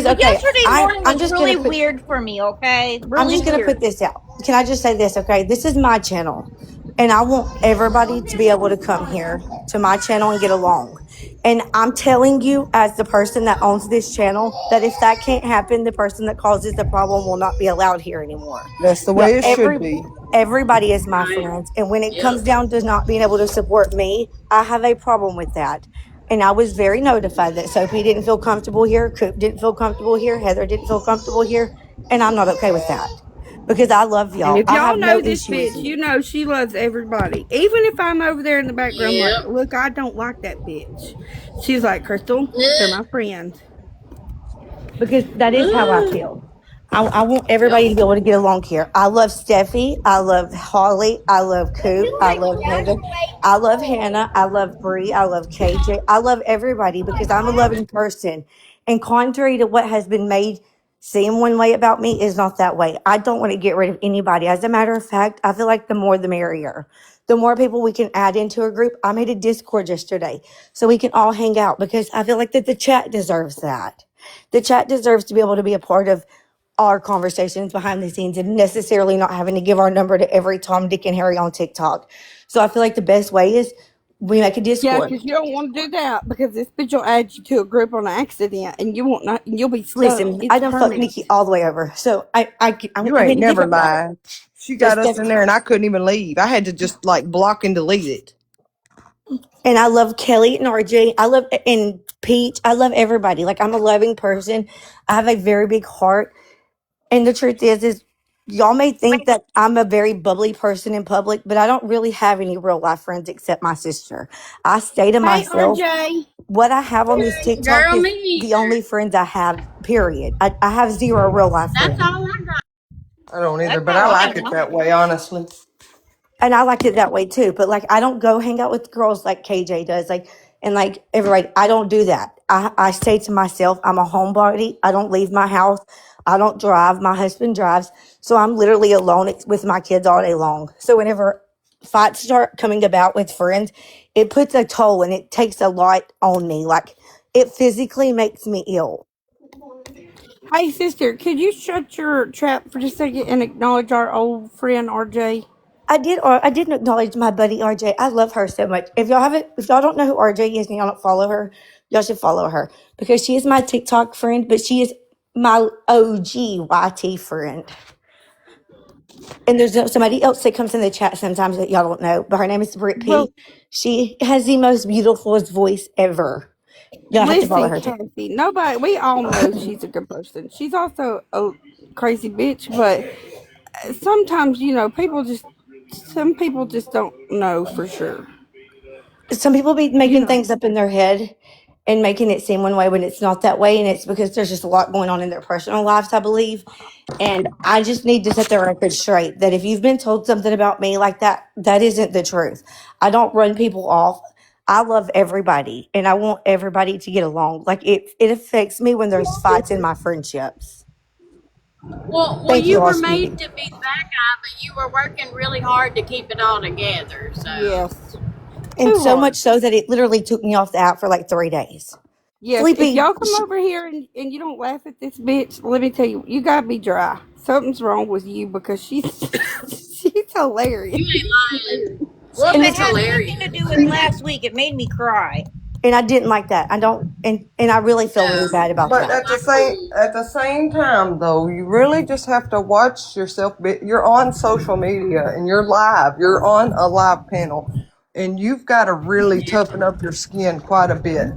Speaker 4: Well,
Speaker 2: okay,
Speaker 4: yesterday
Speaker 2: I
Speaker 4: morning
Speaker 2: I'm
Speaker 4: was
Speaker 2: just gonna
Speaker 4: really
Speaker 2: put
Speaker 4: weird for me, okay?
Speaker 2: I'm
Speaker 4: Really
Speaker 2: just gonna put
Speaker 4: weird.
Speaker 2: this out. Can I just say this? Okay, this is my channel, and I want everybody to be able to come here to my channel and get along. And I'm telling you, as the person that owns this channel, that if that can't happen, the person that causes the problem will not be allowed here anymore.
Speaker 1: That's the
Speaker 2: Yeah,
Speaker 1: way it should be.
Speaker 2: everybody is my
Speaker 5: Right.
Speaker 2: friend, and when it comes
Speaker 5: Yep.
Speaker 2: down to not being able to support me, I have a problem with that. And I was very notified that Sophie didn't feel comfortable here, Coop didn't feel comfortable here, Heather didn't feel comfortable here, and I'm not okay with that because I love
Speaker 3: And
Speaker 2: y'all.
Speaker 3: if
Speaker 2: I
Speaker 3: y'all
Speaker 2: have no
Speaker 3: know this
Speaker 2: issue with
Speaker 3: bitch,
Speaker 2: you.
Speaker 3: you know she loves everybody. Even if I'm over there in the background, like,
Speaker 5: Yep.
Speaker 3: look, I don't like that bitch. She's like, Crystal, they're my friend.
Speaker 2: Because that is how I
Speaker 5: Ugh.
Speaker 2: feel. I want
Speaker 5: Yep.
Speaker 2: everybody to be able to get along here. I love Steffi. I love Holly. I love Coop. I love Heather. I love Hannah. I love Bree. I love KJ. I love everybody because I'm a loving person. And contrary to what has been made seem one way about me, is not that way. I don't want to get rid of anybody. As a matter of fact, I feel like the more the merrier. The more people we can add into a group. I made a Discord yesterday so we can all hang out because I feel like that the chat deserves that. The chat deserves to be able to be a part of our conversations behind the scenes and necessarily not having to give our number to every Tom, Dick, and Harry on TikTok. So I feel like the best way is we make a
Speaker 3: Yeah,
Speaker 2: Discord.
Speaker 3: because you don't want to do that because this bitch will add you to a group on accident and you won't not, you'll be stuck.
Speaker 2: Listen, I
Speaker 3: It's
Speaker 2: done fucked
Speaker 3: permanent.
Speaker 2: Nikki all the way over. So
Speaker 1: You
Speaker 2: I made
Speaker 1: ain't
Speaker 2: a
Speaker 1: never
Speaker 2: different route.
Speaker 1: lied. She
Speaker 2: So
Speaker 1: got us
Speaker 2: Steph,
Speaker 1: in there, and I couldn't even leave. I had to just like block and delete it.
Speaker 2: and I love Kelly and RJ. I love and Peach. I love everybody. Like I'm a loving person. I have a very big heart. And the truth is y'all may think that I'm a very bubbly person in public, but I don't really have any real life friends except my sister. I stay to
Speaker 3: Hey,
Speaker 2: myself.
Speaker 3: RJ.
Speaker 2: What I have on this TikTok
Speaker 5: Girl,
Speaker 2: is
Speaker 5: me
Speaker 2: the
Speaker 5: either.
Speaker 2: only friends I have, period. I have zero real life
Speaker 5: That's
Speaker 2: friends.
Speaker 5: all I got.
Speaker 1: I don't either,
Speaker 4: That's
Speaker 1: but
Speaker 4: all
Speaker 1: I
Speaker 4: I
Speaker 1: like it
Speaker 4: know.
Speaker 1: that way, honestly.
Speaker 2: And I liked it that way too. But like, I don't go hang out with girls like KJ does. Like, and like everybody, I don't do that. I say to myself, I'm a homebody. I don't leave my house. I don't drive. My husband drives. So I'm literally alone with my kids all day long. So whenever fights start coming about with friends, it puts a toll and it takes a lot on me. Like, it physically makes me ill.
Speaker 3: Hey, sister, could you shut your trap for just a second and acknowledge our old friend RJ?
Speaker 2: I didn't acknowledge my buddy RJ. I love her so much. If y'all don't know who RJ is and y'all don't follow her, y'all should follow her because she is my TikTok friend, but she is my OG YT friend. And there's somebody else that comes in the chat sometimes that y'all don't know, but her name is Britt
Speaker 3: Well,
Speaker 2: P. She has the most beautifulest voice ever. Y'all have to follow
Speaker 3: listen,
Speaker 2: her too.
Speaker 3: Kathy, nobody, we all know she's a good person. She's also a crazy bitch, but sometimes, some people just don't know for sure.
Speaker 2: Some people be
Speaker 3: You
Speaker 2: making
Speaker 3: know,
Speaker 2: things up in their head, and making it seem one way when it's not that way. And it's because there's just a lot going on in their personal lives, I believe. And I just need to set the record straight that if you've been told something about me like that, that isn't the truth. I don't run people off. I love everybody and I want everybody to get along. Like it affects me when there's fights in my friendships.
Speaker 5: Well,
Speaker 2: Thank you
Speaker 5: you
Speaker 2: all,
Speaker 5: were made
Speaker 2: sweetie.
Speaker 5: to be the bad guy, but you were working really hard to keep it all together. So
Speaker 3: Yes.
Speaker 2: And
Speaker 3: Too
Speaker 2: so much
Speaker 3: hard.
Speaker 2: so that it literally took me off the app for like 3 days.
Speaker 3: Yes. If
Speaker 2: Sleepy.
Speaker 3: y'all come over here and you don't laugh at this bitch, let me tell you, you gotta be dry. Something's wrong with you because she's she's hilarious.
Speaker 5: you ain't lying.
Speaker 4: Well, if
Speaker 2: And
Speaker 5: She's
Speaker 4: it
Speaker 2: it's
Speaker 4: has anything to
Speaker 5: hilarious.
Speaker 4: do with last week, it made me cry.
Speaker 2: and I didn't like that. I don't and I really feel really
Speaker 5: No,
Speaker 2: bad about
Speaker 1: But
Speaker 2: that.
Speaker 5: not cool.
Speaker 1: at the same time, though, you really just have to watch yourself. You're on social media and you're live. You're on a live panel, and you've got to really toughen up your skin quite a bit.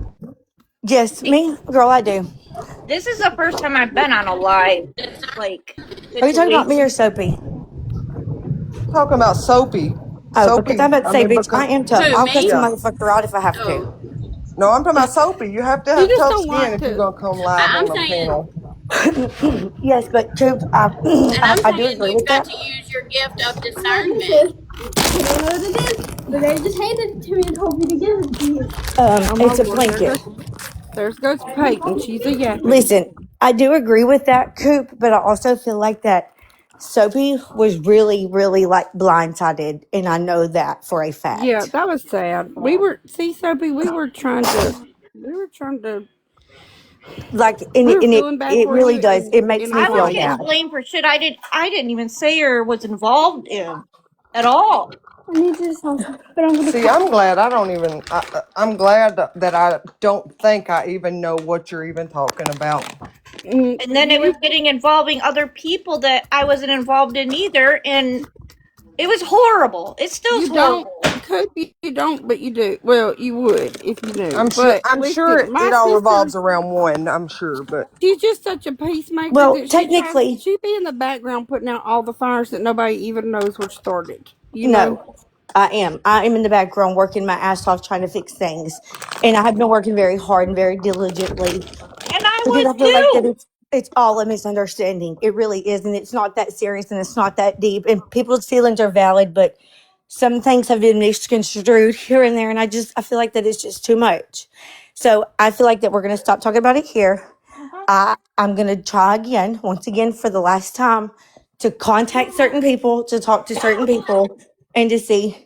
Speaker 2: Yes,
Speaker 4: Me,
Speaker 2: me, girl, I do.
Speaker 4: this is the first time I've been on a live like
Speaker 2: Are you talking about me
Speaker 4: situation.
Speaker 2: or Soapy?
Speaker 1: Talking about Soapy,
Speaker 2: Oh, because I'm
Speaker 1: Soapy.
Speaker 2: about to
Speaker 1: I
Speaker 2: say,
Speaker 1: mean,
Speaker 2: bitch, I
Speaker 1: because
Speaker 2: am tough.
Speaker 5: Who,
Speaker 2: I'll cuss a
Speaker 5: me?
Speaker 1: yeah,
Speaker 2: motherfucker out if I have to.
Speaker 5: Oh,
Speaker 1: no, I'm talking about Soapy. You have to
Speaker 3: You
Speaker 1: have
Speaker 3: just
Speaker 1: tough
Speaker 3: don't
Speaker 1: skin
Speaker 3: want
Speaker 1: if you're
Speaker 3: to.
Speaker 1: gonna come live
Speaker 5: I'm
Speaker 1: on a
Speaker 5: saying,
Speaker 1: panel.
Speaker 2: Yes, but Coop,
Speaker 5: and I'm
Speaker 2: I do
Speaker 5: saying
Speaker 2: agree
Speaker 5: you've
Speaker 2: with
Speaker 5: got
Speaker 2: that.
Speaker 5: to use your gift of
Speaker 6: I have one
Speaker 5: discernment.
Speaker 6: too. I don't know what it is, but they just handed it to me and told me to give it to you.
Speaker 3: Oh my
Speaker 2: It's a
Speaker 3: lord,
Speaker 2: blanket.
Speaker 3: there goes Peyton. She's a yapping.
Speaker 2: Listen, I do agree with that, Coop, but I also feel like that Soapy was really, really like blindsided, and I know that for a
Speaker 3: Yeah,
Speaker 2: fact.
Speaker 3: that was sad. We were see Soapy,
Speaker 2: Like, and
Speaker 3: we
Speaker 2: it,
Speaker 3: were
Speaker 2: and it,
Speaker 3: feeling bad
Speaker 2: it
Speaker 3: for you
Speaker 2: really does. It makes
Speaker 3: and we
Speaker 2: me
Speaker 4: I was
Speaker 2: feel
Speaker 3: called
Speaker 4: getting
Speaker 3: you.
Speaker 2: bad.
Speaker 4: blamed for shit I didn't even say or was involved in at all.
Speaker 6: I need you to something, but I'm gonna
Speaker 1: See,
Speaker 6: call.
Speaker 1: I'm glad I don't even. I'm glad that I don't think I even know what you're even talking about.
Speaker 4: And then it was getting involving other people that I wasn't involved in either, and it was horrible. It still is
Speaker 3: You don't,
Speaker 4: horrible.
Speaker 3: could you don't, but you do. Well, you would if you knew.
Speaker 1: I'm sure.
Speaker 3: But
Speaker 1: I'm sure
Speaker 3: listen, my
Speaker 1: it all
Speaker 3: sister,
Speaker 1: revolves around one. I'm sure, but
Speaker 3: she's just such a peacemaker
Speaker 2: Well,
Speaker 3: that
Speaker 2: technically,
Speaker 3: she be in the background putting out all the fires that nobody even knows were started. You know?
Speaker 2: no, I am. I am in the background working my ass off trying to fix things. And I have been working very hard and very diligently
Speaker 4: And I
Speaker 2: because I
Speaker 4: was
Speaker 2: feel like that
Speaker 4: too.
Speaker 2: it's all a misunderstanding. It really is, and it's not that serious and it's not that deep. And people's feelings are valid, but some things have been misconstrued here and there, and I feel like that it's just too much. So I feel like that we're gonna stop talking about it here. I'm gonna try again, once again for the last time, to contact certain people, to talk to certain people, and to see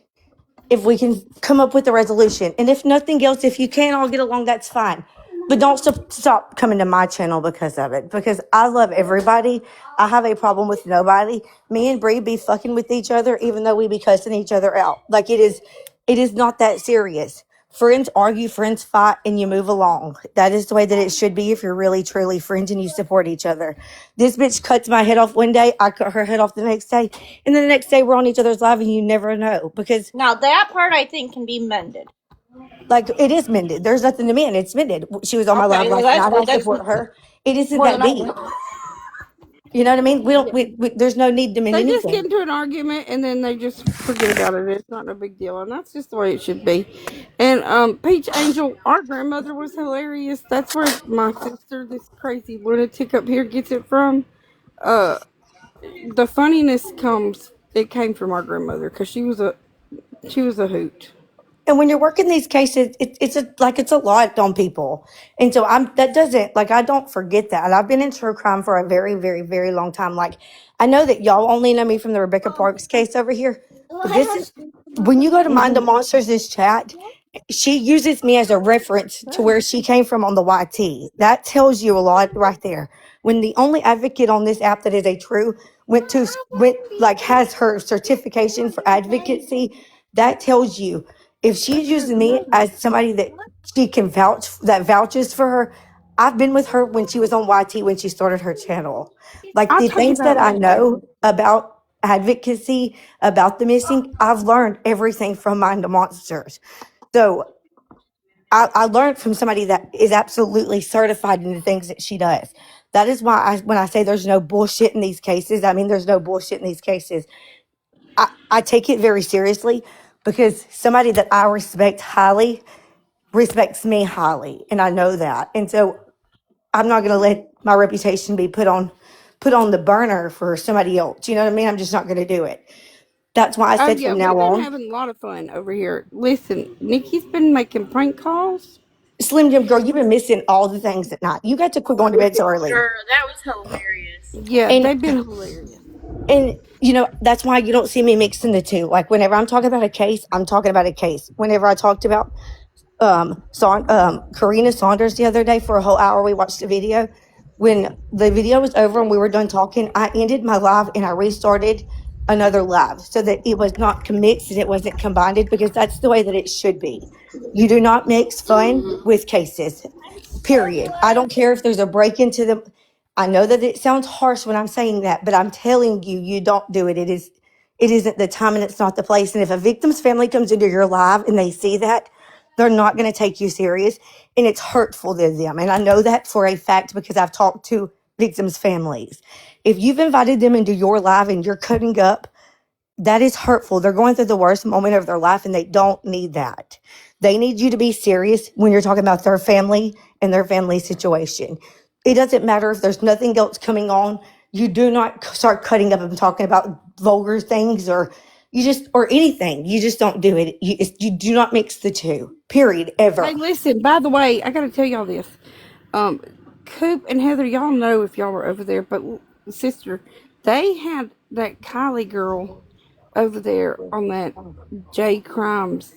Speaker 2: if we can come up with a resolution. And if nothing else, if you can't all get along, that's fine. But don't stop coming to my channel because of it. Because I love everybody. I have a problem with nobody. Me and Bree be fucking with each other, even though we be cussing each other out. Like it is not that serious. Friends argue, friends fight, and you move along. That is the way that it should be if you're really truly friends and you support each other. This bitch cuts my head off one day, I cut her head off the next day, and then the next day we're on each other's live and you never know because
Speaker 4: Now that part I think can be mended.
Speaker 2: like it is mended. There's nothing to mend. It's mended. She was on my live
Speaker 4: Okay, well
Speaker 2: last
Speaker 4: that's
Speaker 2: night. I
Speaker 4: good. That's
Speaker 2: support her. It isn't
Speaker 4: more
Speaker 2: that
Speaker 4: than I
Speaker 2: deep.
Speaker 4: knew.
Speaker 2: You know what I mean? We don't.
Speaker 3: Yeah.
Speaker 2: There's no need to mend
Speaker 3: They just
Speaker 2: anything.
Speaker 3: get into an argument and then they just forget about it. It's not no big deal, and that's just the way it should be. And Peach Angel, our grandmother was hilarious. That's where my sister, this crazy lunatic up here, gets it from. Uh, the funniness comes. It came from our grandmother because she was a hoot.
Speaker 2: And when you're working these cases, it's a lot on people. And so that doesn't like I don't forget that. And I've been in true crime for a very, very, very long time. Like I know that y'all only know me from the Rebecca Parks case over here, but this is when you go to Mind the Monsters, this chat, she uses me as a reference to where she came from on the YT. That tells you a lot right there. When the only advocate on this app that is a true went like has her certification for advocacy, that tells you if she's using me as somebody that she can vouches for her. I've been with her when she was on YT when she started her channel. Like
Speaker 3: I'll
Speaker 2: the
Speaker 3: tell you
Speaker 2: things that
Speaker 3: about
Speaker 2: I
Speaker 3: one day.
Speaker 2: know about advocacy, about the missing, I've learned everything from Mind the Monsters. So I learned from somebody that is absolutely certified in the things that she does. That is why when I say there's no bullshit in these cases, I mean there's no bullshit in these cases. I take it very seriously because somebody that I respect highly respects me highly, and I know that. And so I'm not going to let my reputation be put on the burner for somebody else. You know what I mean? I'm just not going to do it. That's why I
Speaker 3: Oh
Speaker 2: said
Speaker 3: yeah,
Speaker 2: from
Speaker 3: we've
Speaker 2: now
Speaker 3: been
Speaker 2: on,
Speaker 3: having a lot of fun over here. Listen, Nikki's been making prank calls.
Speaker 2: Slim Jim girl, you've been missing all the things at night. You got to quit going to bed so early.
Speaker 5: Girl, that was hilarious.
Speaker 3: Yeah,
Speaker 2: And
Speaker 3: they've been hilarious.
Speaker 2: that's why you don't see me mixing the two. Like whenever I'm talking about a case, I'm talking about a case. Whenever I talked about Karina Saunders the other day for a whole hour, we watched the video. When the video was over and we were done talking, I ended my live and I restarted another live so that it was not mixed and it wasn't combined, because that's the way that it should be. You do not mix fun with cases. Period. I don't care if there's a break into them. I know that it sounds harsh when I'm saying that, but I'm telling you, you don't do it. It isn't the time and it's not the place. And if a victim's family comes into your live and they see that, they're not going to take you serious, and it's hurtful to them. And I know that for a fact because I've talked to victims' families. If you've invited them into your live and you're cutting up, that is hurtful. They're going through the worst moment of their life and they don't need that. They need you to be serious when you're talking about their family and their family situation. It doesn't matter if there's nothing else coming on. You do not start cutting up and talking about vulgar things or anything. You just don't do it. You do not mix the two, period,
Speaker 3: Hey,
Speaker 2: ever.
Speaker 3: listen, by the way, I got to tell y'all this. Um, Coop and Heather, y'all know if y'all were over there, but sister, they had that Kylie girl over there on that J Crimes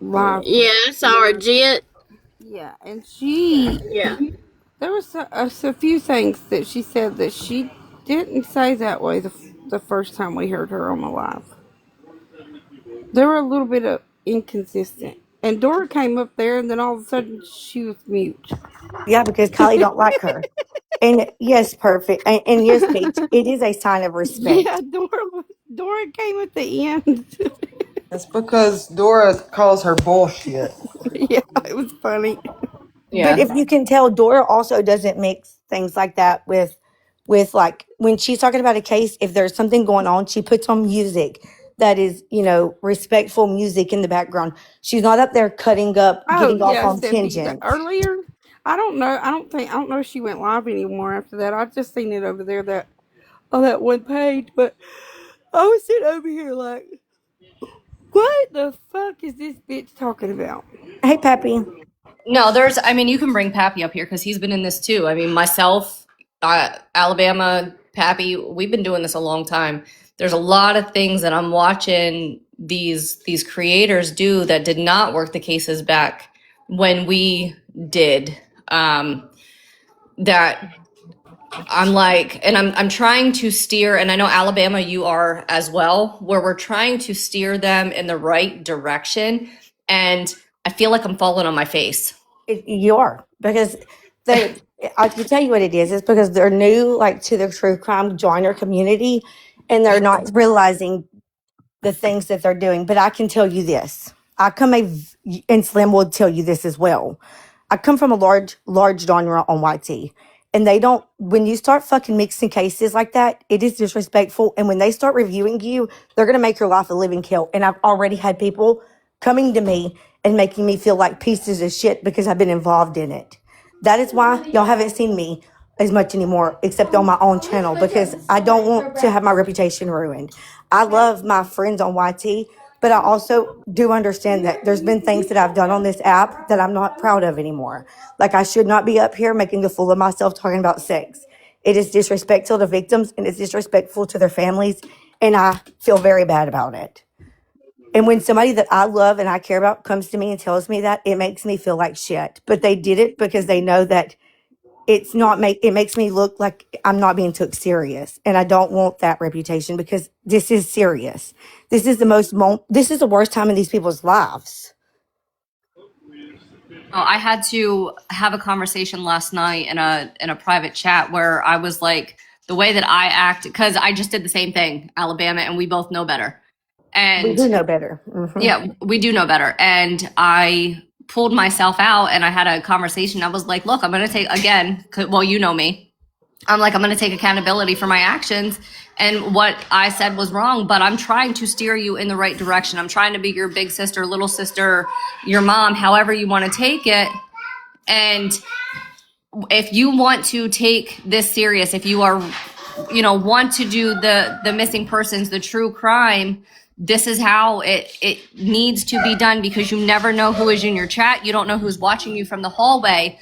Speaker 3: live.
Speaker 5: Yeah, I saw her jet.
Speaker 3: Yeah, and
Speaker 5: Yeah.
Speaker 3: there was a few things that she said that she didn't say that way the first time we heard her on the live. They were a little bit inconsistent. And Dora came up there, and then all of a sudden she was mute.
Speaker 2: Yeah, because Kylie don't like her. And yes, perfect. And yes, Peach, it is a sign of
Speaker 3: Yeah,
Speaker 2: respect.
Speaker 3: Dora came at the end.
Speaker 1: That's because Dora calls her bullshit.
Speaker 3: Yeah, it was funny.
Speaker 2: But
Speaker 4: Yeah.
Speaker 2: if you can tell, Dora also doesn't mix things like that with like when she's talking about a case, if there's something going on, she puts on music that is, respectful music in the background. She's not up there cutting up,
Speaker 3: Oh
Speaker 2: getting off
Speaker 3: yeah,
Speaker 2: on
Speaker 3: Stephanie.
Speaker 2: tangents.
Speaker 3: Earlier, I don't know. I don't know if she went live anymore after that. I just seen it over there that on that one page. But I was sitting over here like, what the fuck is this bitch talking about?
Speaker 2: Hey, Pappy.
Speaker 7: No, I mean, you can bring Pappy up here because he's been in this too. I mean, myself, Alabama, Pappy, we've been doing this a long time. There's a lot of things that I'm watching these creators do that did not work the cases back when we did. That I'm like, and I'm trying to steer, and I know Alabama, you are as well, where we're trying to steer them in the right direction, and I feel like I'm falling on my face.
Speaker 2: You are, because they. I can tell you what it is. It's because they're new, like to the true crime joiner community, and they're not realizing the things that they're doing. But I can tell you this: and Slim will tell you this as well. I come from a large genre on YT, and they don't. When you start fucking mixing cases like that, it is disrespectful. And when they start reviewing you, they're gonna make your life a living hell. And I've already had people coming to me and making me feel like pieces of shit because I've been involved in it. That is why y'all haven't seen me as much anymore, except on my own channel, because I don't want to have my reputation ruined. I love my friends on YT, but I also do understand that there's been things that I've done on this app that I'm not proud of anymore. Like I should not be up here making a fool of myself talking about sex. It is disrespectful to victims and it's disrespectful to their families, and I feel very bad about it. And when somebody that I love and I care about comes to me and tells me that, it makes me feel like shit. But they did it because they know that it makes me look like I'm not being took serious. And I don't want that reputation because this is serious. This is the worst time in these people's lives.
Speaker 7: I had to have a conversation last night in a private chat where I was like, the way that I act, because I just did the same thing, Alabama, and we both know better.
Speaker 2: We
Speaker 7: And
Speaker 2: do know better.
Speaker 7: yeah, we do know better. And I pulled myself out and I had a conversation. I was like, look, I'm going to take, again, well, you know me. I'm like, I'm going to take accountability for my actions. And what I said was wrong, but I'm trying to steer you in the right direction. I'm trying to be your big sister, little sister, your mom, however you want to take it. And if you want to take this serious, if you are, want to do the missing persons, the true crime, this is how it needs to be done, because you never know who is in your chat. You don't know who's watching you from the hallway.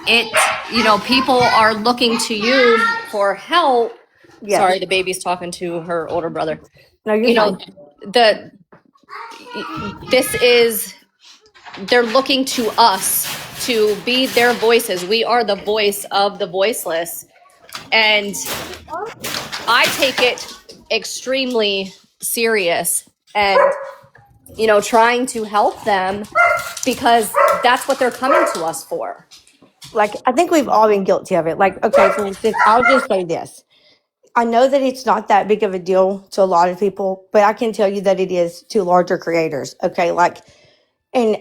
Speaker 7: People are looking to you for help.
Speaker 2: Yes.
Speaker 7: Sorry, the baby's talking to her older brother.
Speaker 2: No, you're
Speaker 7: You know,
Speaker 2: fine.
Speaker 7: the this is they're looking to us to be their voices. We are the voice of the voiceless. And I take it extremely serious and, trying to help them, because that's what they're coming to us for.
Speaker 2: Like, I think we've all been guilty of it. Like, okay, for instance, I'll just say this. I know that it's not that big of a deal to a lot of people, but I can tell you that it is to larger creators. Okay, like, and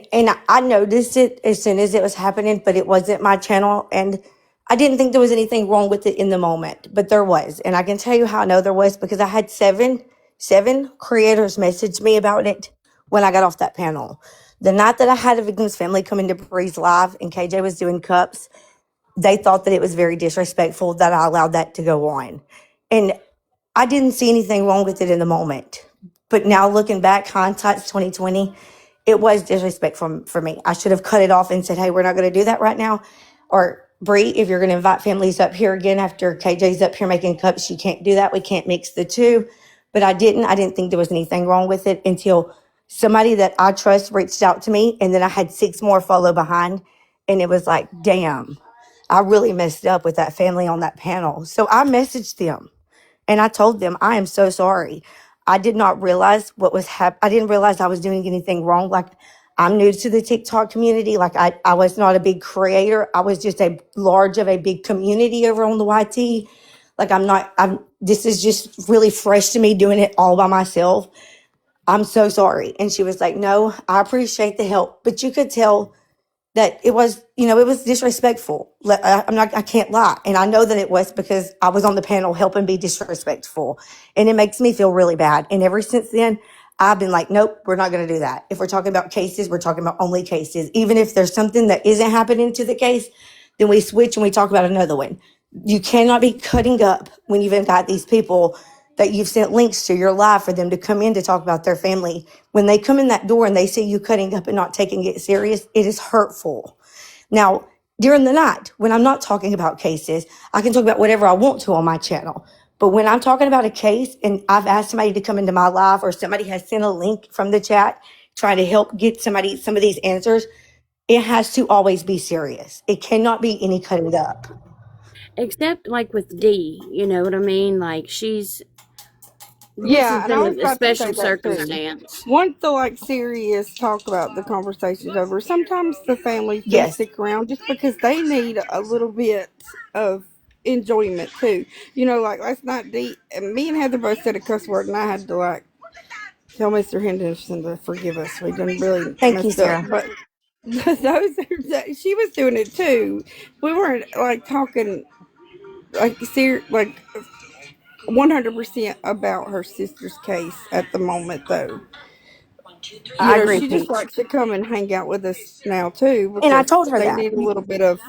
Speaker 2: I noticed it as soon as it was happening, but it wasn't my channel, and I didn't think there was anything wrong with it in the moment, but there was, and I can tell you how I know there was, because I had seven creators message me about it when I got off that panel. The night that I had a victim's family come into Bree's live and KJ was doing cups, they thought that it was very disrespectful that I allowed that to go on. And I didn't see anything wrong with it in the moment. But now looking back, hindsight's 2020, it was disrespectful for me. I should have cut it off and said, hey, we're not going to do that right now. Or Bree, if you're going to invite families up here again after KJ's up here making cups, you can't do that. We can't mix the two. But I didn't think there was anything wrong with it until somebody that I trust reached out to me. And then I had 6 more follow behind. And it was like, damn, I really messed up with that family on that panel. So I messaged them and I told them, I am so sorry. I did not realize what was happening. I didn't realize I was doing anything wrong. Like, I'm new to the TikTok community. Like, I was not a big creator. I was just a large of a big community over on the YT. Like, this is just really fresh to me doing it all by myself. I'm so sorry. And she was like, no, I appreciate the help. But you could tell that it was, it was disrespectful. I can't lie. And I know that it was because I was on the panel helping be disrespectful. And it makes me feel really bad. And ever since then, I've been like, nope, we're not going to do that. If we're talking about cases, we're talking about only cases. Even if there's something that isn't happening to the case, then we switch and we talk about another one. You cannot be cutting up when you've got these people that you've sent links to your live for them to come in to talk about their family. When they come in that door and they see you cutting up and not taking it serious, it is hurtful. Now, during the night, when I'm not talking about cases, I can talk about whatever I want to on my channel. But when I'm talking about a case and I've asked somebody to come into my live, or somebody has sent a link from the chat trying to help get somebody some of these answers, it has to always be serious. It cannot be any cutting up.
Speaker 5: Except like with D, you know what I mean? Like this
Speaker 3: Yeah,
Speaker 5: has
Speaker 3: and I
Speaker 5: been
Speaker 3: was
Speaker 5: a
Speaker 3: about to say
Speaker 5: special
Speaker 3: that too.
Speaker 5: circumstance.
Speaker 3: Once the serious talk about the conversations over, sometimes the families do
Speaker 2: Yes.
Speaker 3: stick around just because they need a little bit of enjoyment too. Like last night, and me and Heather both said a cuss word, and I had to tell Mr. Henderson to forgive us. We done really
Speaker 2: Thank you,
Speaker 3: messed up,
Speaker 2: Sarah.
Speaker 3: but she was doing it too. We weren't talking like 100% about her sister's case at the moment, though.
Speaker 2: I agree,
Speaker 3: She just
Speaker 2: Peach.
Speaker 3: likes to come and hang out with us now too
Speaker 2: And I
Speaker 3: because
Speaker 2: told her
Speaker 3: they
Speaker 2: that.
Speaker 3: need a little bit of,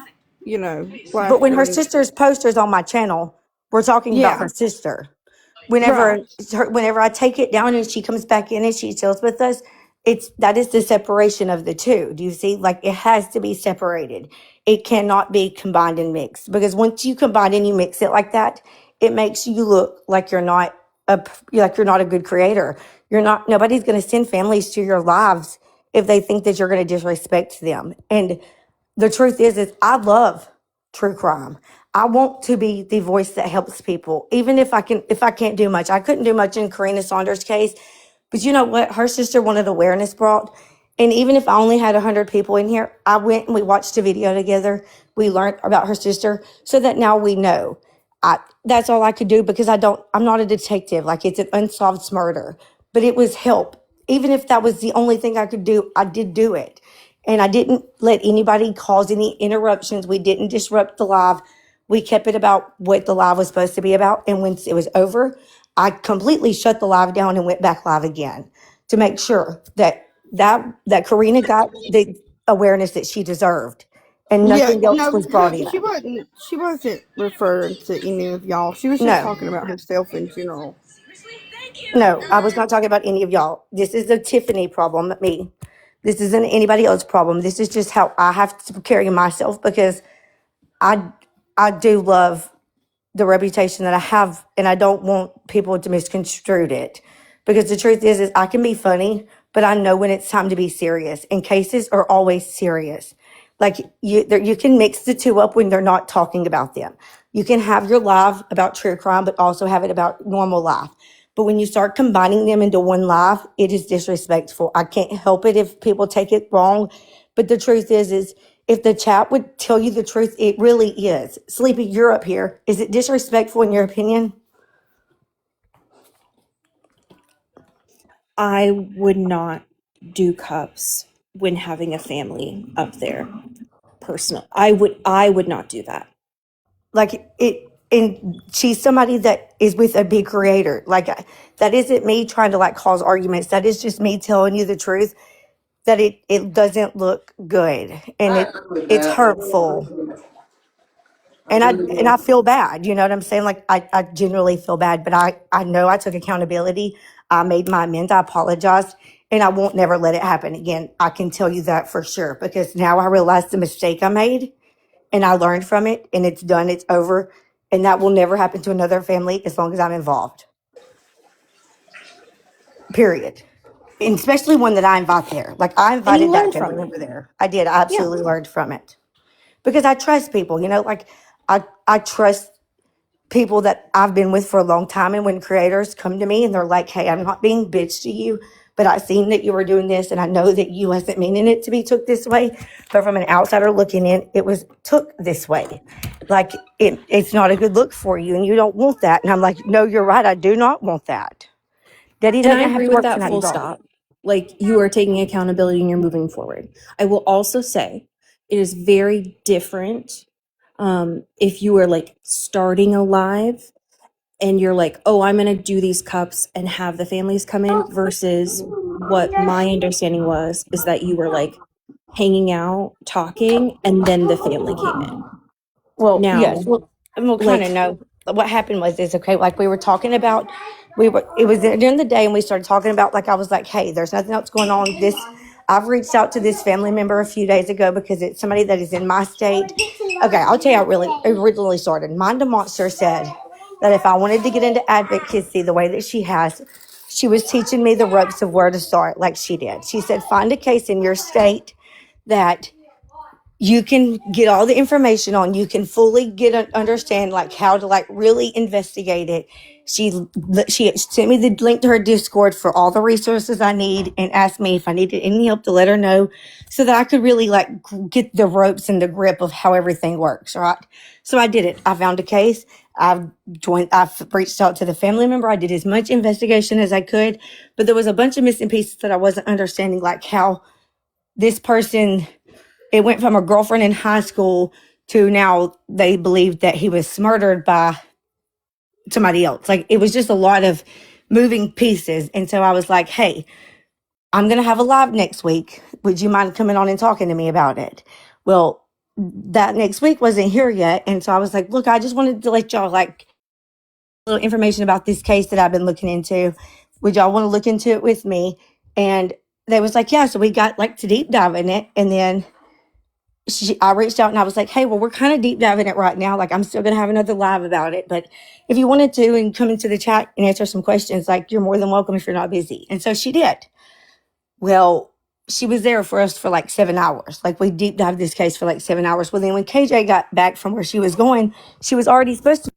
Speaker 2: But when
Speaker 3: laughter
Speaker 2: her
Speaker 3: and
Speaker 2: sister's posters on my channel, we're talking about
Speaker 3: yeah,
Speaker 2: her sister.
Speaker 3: right,
Speaker 2: Whenever I take it down and she comes back in and she chills with us, that is the separation of the two. Do you see? Like, it has to be separated. It cannot be combined and mixed, because once you combine and you mix it like that, it makes you look like you're not a good creator. Nobody's going to send families to your lives if they think that you're going to disrespect them. And the truth is I love true crime. I want to be the voice that helps people, even if I can't do much. I couldn't do much in Karina Saunders' case, but you know what? Her sister wanted awareness brought. And even if I only had 100 people in here, I went and we watched a video together. We learned about her sister so that now we know. That's all I could do, because I'm not a detective. Like, it's an unsolved murder, but it was help. Even if that was the only thing I could do, I did do it. And I didn't let anybody cause any interruptions. We didn't disrupt the live. We kept it about what the live was supposed to be about. And when it was over, I completely shut the live down and went back live again to make sure that Karina got the awareness that she deserved and
Speaker 3: Yeah,
Speaker 2: nothing else
Speaker 3: no,
Speaker 2: was brought in.
Speaker 3: she wasn't referring to any of y'all. She was just
Speaker 2: No,
Speaker 3: talking about herself in general.
Speaker 2: no, I was not talking about any of y'all. This is a Tiffany problem, not me. This isn't anybody else's problem. This is just how I have to carry myself because I I do love the reputation that I have, and I don't want people to misconstrue it. Because the truth is I can be funny, but I know when it's time to be serious. And cases are always serious. Like you can mix the two up when they're not talking about them. You can have your live about true crime, but also have it about normal life. But when you start combining them into one live, it is disrespectful. I can't help it if people take it wrong. But the truth is if the chat would tell you the truth, it really is. Sleepy, you're up here. Is it disrespectful in your opinion?
Speaker 8: I would not do cups when having a family up there. Personal. I would not do that.
Speaker 2: Like it, and she's somebody that is with a big creator. Like that isn't me trying to like cause arguments. That is just me telling you the truth that it doesn't look good and it's hurtful. And I feel bad, you know what I'm saying? Like I genuinely feel bad, but I know I took accountability. I made my amends. I apologized, and I won't never let it happen again. I can tell you that for sure because now I realize the mistake I made, and I learned from it, and it's done. It's over, and that will never happen to another family as long as I'm involved. Period. And especially one that I invite there. Like I
Speaker 8: And you
Speaker 2: invited that
Speaker 8: learn from
Speaker 2: family
Speaker 8: it.
Speaker 2: member there. I did. I
Speaker 8: Yeah.
Speaker 2: absolutely learned from it because I trust people. You know, like I trust people that I've been with for a long time. And when creators come to me and they're like, hey, I'm not being bitch to you, but I seen that you were doing this and I know that you wasn't meaning it to be took this way. But from an outsider looking in, it was took this way. Like it's not a good look for you and you don't want that. And I'm like, no, you're right. I do not want that. Daddy
Speaker 8: And I
Speaker 2: doesn't have
Speaker 8: agree
Speaker 2: to
Speaker 8: with
Speaker 2: work
Speaker 8: that
Speaker 2: tonight.
Speaker 8: full
Speaker 2: He's off.
Speaker 8: stop. Like you are taking accountability and you're moving forward. I will also say it is very different if you are like starting a live and you're like, oh, I'm going to do these cups and have the families come in versus what my understanding was is that you were like hanging out, talking, and then the family came in.
Speaker 2: Well, yes.
Speaker 8: Now,
Speaker 2: We'll kind of
Speaker 8: like,
Speaker 2: know what happened was this, okay? Like we were talking about, it was during the day and we started talking about, like, I was like, hey, there's nothing else going on. I've reached out to this family member a few days ago because it's somebody that is in my state. Okay, I'll tell you how it originally started. Mind Monster said that if I wanted to get into advocacy the way that she has, she was teaching me the ropes of where to start like she did. She said, find a case in your state that you can get all the information on, you can fully understand like how to like really investigate it. She sent me the link to her Discord for all the resources I need and asked me if I needed any help to let her know so that I could really like get the ropes and the grip of how everything works, right? So I did it. I found a case. I've reached out to the family member. I did as much investigation as I could, but there was a bunch of missing pieces that I wasn't understanding, like how this person, it went from a girlfriend in high school to now they believe that he was murdered by somebody else. Like it was just a lot of moving pieces. And so I was like, hey, I'm going to have a live next week. Would you mind coming on and talking to me about it? Well, that next week wasn't here yet. And so I was like, look, I just wanted to let y'all like a little information about this case that I've been looking into. Would y'all want to look into it with me? And they was like, yeah. So we got like to deep dive in it. And then I reached out and I was like, hey, well, we're kind of deep diving it right now. Like, I'm still going to have another live about it. But if you wanted to and come into the chat and answer some questions, like, you're more than welcome if you're not busy. And so she did. Well, she was there for us for like 7 hours. Like, we deep dived this case for like 7 hours. Well, then when KJ got back from where she was going, she was already supposed to.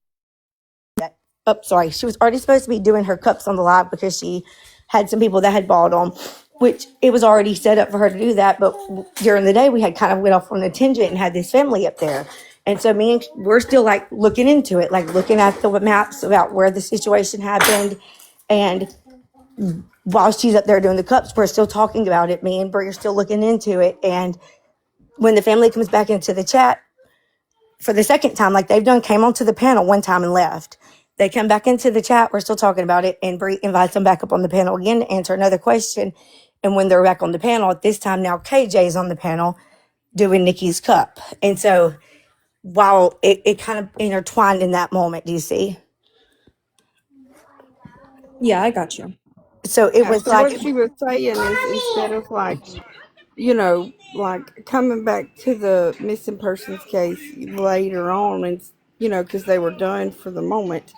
Speaker 2: She was already supposed to be doing her cups on the live because she had some people that had bought them, which it was already set up for her to do that. But during the day, we had kind of went off on a tangent and had this family up there. And so we're still like looking into it, like looking at the maps about where the situation happened. And while she's up there doing the cups, we're still talking about it. Me and Brie are still looking into it. And when the family comes back into the chat, for the second time, like they've done, came onto the panel one time and left. They come back into the chat. We're still talking about it. And Bree invites them back up on the panel again to answer another question. And when they're back on the panel, at this time now, KJ's on the panel doing Nikki's cup. And so while it kind of intertwined in that moment, do you see?
Speaker 8: Yeah, I got you.
Speaker 2: So it
Speaker 3: Yeah,
Speaker 2: was
Speaker 3: so
Speaker 2: like,
Speaker 3: what she was saying is instead of like, you know, like coming back to the missing persons case later on, and you know, because they were done for the moment,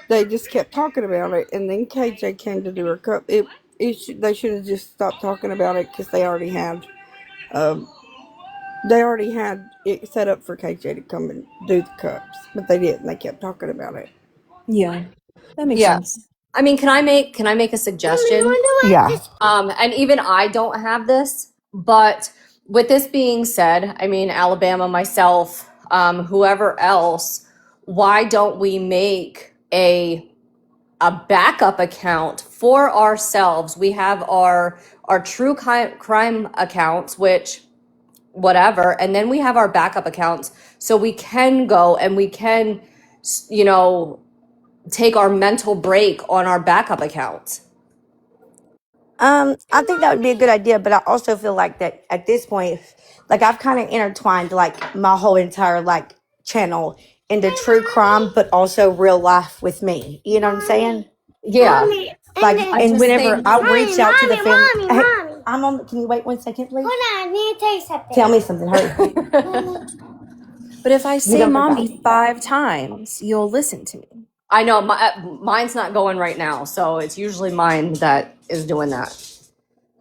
Speaker 3: they just kept talking about it, and then KJ came to do her cup. They should have just stopped talking about it because um, they already had it set up for KJ to come and do the cups, but they didn't. They kept talking about it.
Speaker 8: Yeah, that makes
Speaker 7: Yeah.
Speaker 8: sense.
Speaker 7: I mean, can I make a suggestion?
Speaker 2: yeah.
Speaker 7: And even I don't have this, but with this being said, I mean, Alabama, myself, whoever else, why don't we make a backup account for ourselves? We have our true crime accounts, which whatever, and then we have our backup accounts, so we can go and we can, you know, take our mental break on our backup accounts.
Speaker 2: I think that would be a good idea, but I also feel like that at this point, like I've kind of intertwined like my whole entire like channel into true crime, but also real life with me. You know what I'm saying?
Speaker 7: Yeah.
Speaker 2: Like,
Speaker 7: I
Speaker 2: and
Speaker 7: just
Speaker 2: whenever
Speaker 7: think,
Speaker 2: I reach out to the family,
Speaker 6: Mommy.
Speaker 2: I'm on. Can you wait 1 second, please?
Speaker 6: Hold on, I need to tell you something.
Speaker 2: Tell me something. Hurry.
Speaker 8: But if I
Speaker 2: You
Speaker 8: say
Speaker 2: don't
Speaker 8: mommy 5 times, you'll listen to me.
Speaker 7: I know mine's not going right now, so it's usually mine that is doing that,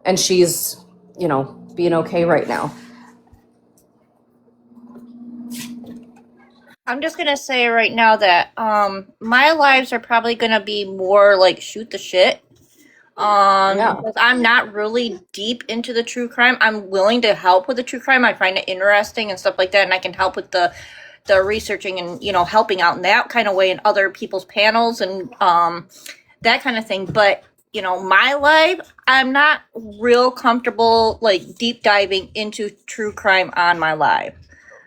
Speaker 7: and she's, you know, being okay right now.
Speaker 4: I'm just gonna say right now that my lives are probably gonna be more like shoot the shit.
Speaker 7: Yeah.
Speaker 4: Because I'm not really deep into the true crime. I'm willing to help with the true crime. I find it interesting and stuff like that, and I can help with the researching and, you know, helping out in that kind of way in other people's panels and that kind of thing. But, you know, my life, I'm not real comfortable like deep diving into true crime on my live.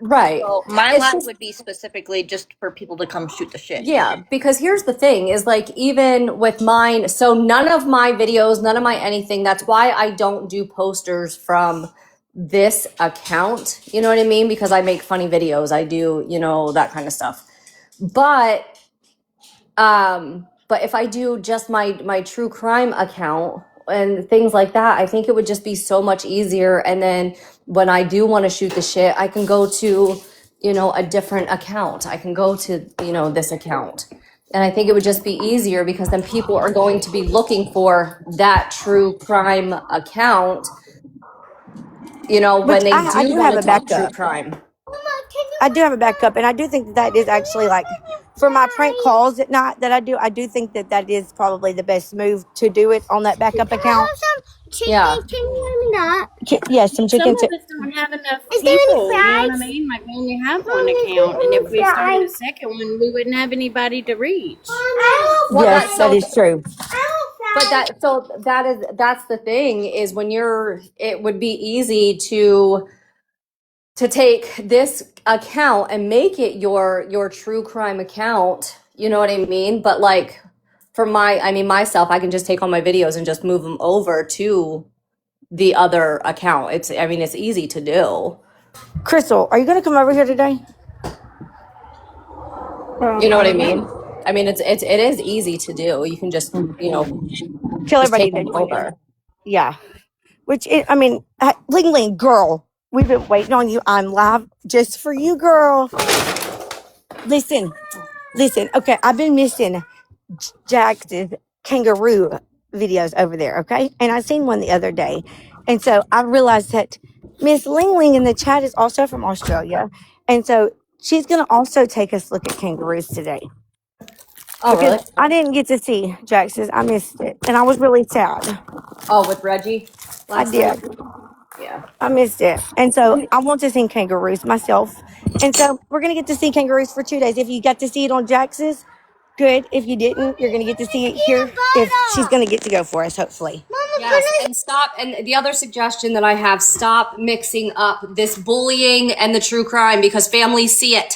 Speaker 7: Right.
Speaker 4: So my
Speaker 7: It's
Speaker 4: live
Speaker 7: just,
Speaker 4: would be specifically just for people to come shoot the shit.
Speaker 7: yeah, because here's the thing is like, even with mine, so none of my videos, none of my anything, that's why I don't do posters from this account. You know what I mean? Because I make funny videos. I do, you know, that kind of stuff. But if I do just my true crime account and things like that, I think it would just be so much easier. And then when I do want to shoot the shit, I can go to, you know, a different account. I can go to, you know, this account. And I think it would just be easier because then people are going to be looking for that true crime account, you know,
Speaker 2: Which
Speaker 7: when they
Speaker 2: I
Speaker 7: do
Speaker 2: do
Speaker 7: want
Speaker 2: have
Speaker 7: to
Speaker 2: a
Speaker 7: talk true
Speaker 2: backup.
Speaker 7: crime.
Speaker 2: I do have a backup, and I do think that is actually like for my prank calls at night that I do. I do think that is probably the best move to do it on that backup account.
Speaker 7: Yeah.
Speaker 6: Can you hear me not?
Speaker 2: Yes, some
Speaker 5: Some
Speaker 2: chicken.
Speaker 5: of us don't have enough
Speaker 6: Is there any
Speaker 5: people, you know what I
Speaker 6: fries?
Speaker 5: mean? Like, we only have one account, and if we started a second one, we wouldn't have anybody to reach.
Speaker 7: Well,
Speaker 2: Yes, that is true.
Speaker 7: but that's the thing is when it would be easy to take this account and make it your true crime account, you know what I mean? But like for myself, I can just take all my videos and just move them over to the other account. It's easy to do.
Speaker 2: Crystal, are you going to come over here today?
Speaker 7: You know
Speaker 3: I
Speaker 7: what I
Speaker 3: don't
Speaker 7: mean?
Speaker 3: know.
Speaker 7: It is easy to do. You can just, you know,
Speaker 2: Tell
Speaker 7: just
Speaker 2: everybody
Speaker 7: take
Speaker 2: to
Speaker 7: them
Speaker 2: join in.
Speaker 7: over.
Speaker 2: Yeah. Ling Ling, girl, we've been waiting on you. I'm live just for you, girl. Listen. Okay, I've been missing Jax's kangaroo videos over there, okay? And I seen one the other day. And so I realized that Miss Ling Ling in the chat is also from Australia. And so she's going to also take us look at kangaroos today.
Speaker 7: Oh,
Speaker 2: Because
Speaker 7: really?
Speaker 2: I didn't get to see Jax's. I missed it. And I was really sad.
Speaker 7: Oh, with Reggie
Speaker 2: I
Speaker 7: last
Speaker 2: did.
Speaker 7: night? Yeah.
Speaker 2: I missed it. And so I want to see kangaroos myself. And so we're going to get to see kangaroos for 2 days. If you got to see it on Jax's, good. If you didn't, you're going to get to see it here. If she's going to get to go for us, hopefully.
Speaker 7: Yes, and stop. And the other suggestion that I have, stop mixing up this bullying and the true crime because families see it.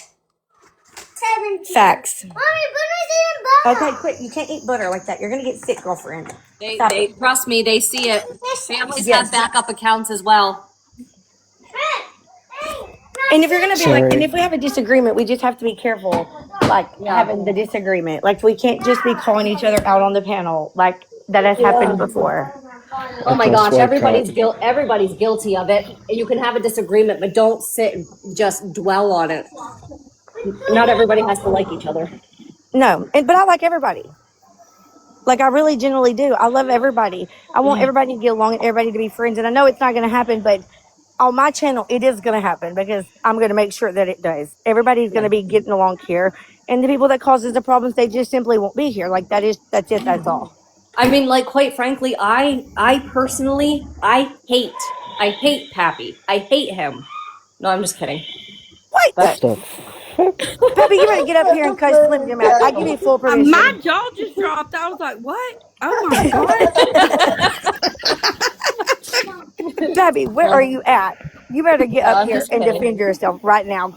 Speaker 2: Facts.
Speaker 6: Mommy, butter's in butter.
Speaker 2: Okay, quit. You can't eat butter like that. You're gonna get sick, girlfriend. Stop
Speaker 7: They
Speaker 2: it.
Speaker 7: trust me, they see it. Families have
Speaker 2: Yes.
Speaker 7: backup accounts as well.
Speaker 2: And if you're gonna be like, and
Speaker 9: Sorry.
Speaker 2: if we have a disagreement, we just have to be careful, like
Speaker 7: Yeah.
Speaker 2: having the disagreement. Like we can't just be calling each other out on the panel, like that has happened before.
Speaker 7: Oh
Speaker 9: I
Speaker 7: my
Speaker 9: just
Speaker 7: gosh,
Speaker 9: woke up.
Speaker 7: everybody's guilty of it. You can have a disagreement, but don't just dwell on it. Not everybody has to like each other.
Speaker 2: No, but I like everybody. Like I really generally do. I love everybody. I want everybody to get along and everybody to be friends. And I know it's not going to happen, but on my channel, it is going to happen because I'm going to make sure that it does. Everybody's going to be getting along here, and the people that causes the problems, they just simply won't be here. Like that's it. That's all.
Speaker 7: I mean, like, quite frankly, I personally, I hate Pappy. I hate him. No, I'm just kidding.
Speaker 2: What?
Speaker 7: But
Speaker 9: The fuck?
Speaker 2: Pappy, you better get up here and cuss Slim Jim out. I give you full
Speaker 3: My
Speaker 2: permission.
Speaker 3: jaw just dropped. I was like, what? Oh my gosh.
Speaker 2: Pappy, where are you at? You better get
Speaker 7: no,
Speaker 2: up
Speaker 7: I'm
Speaker 2: here
Speaker 7: just
Speaker 2: and
Speaker 7: kidding.
Speaker 2: defend yourself right now.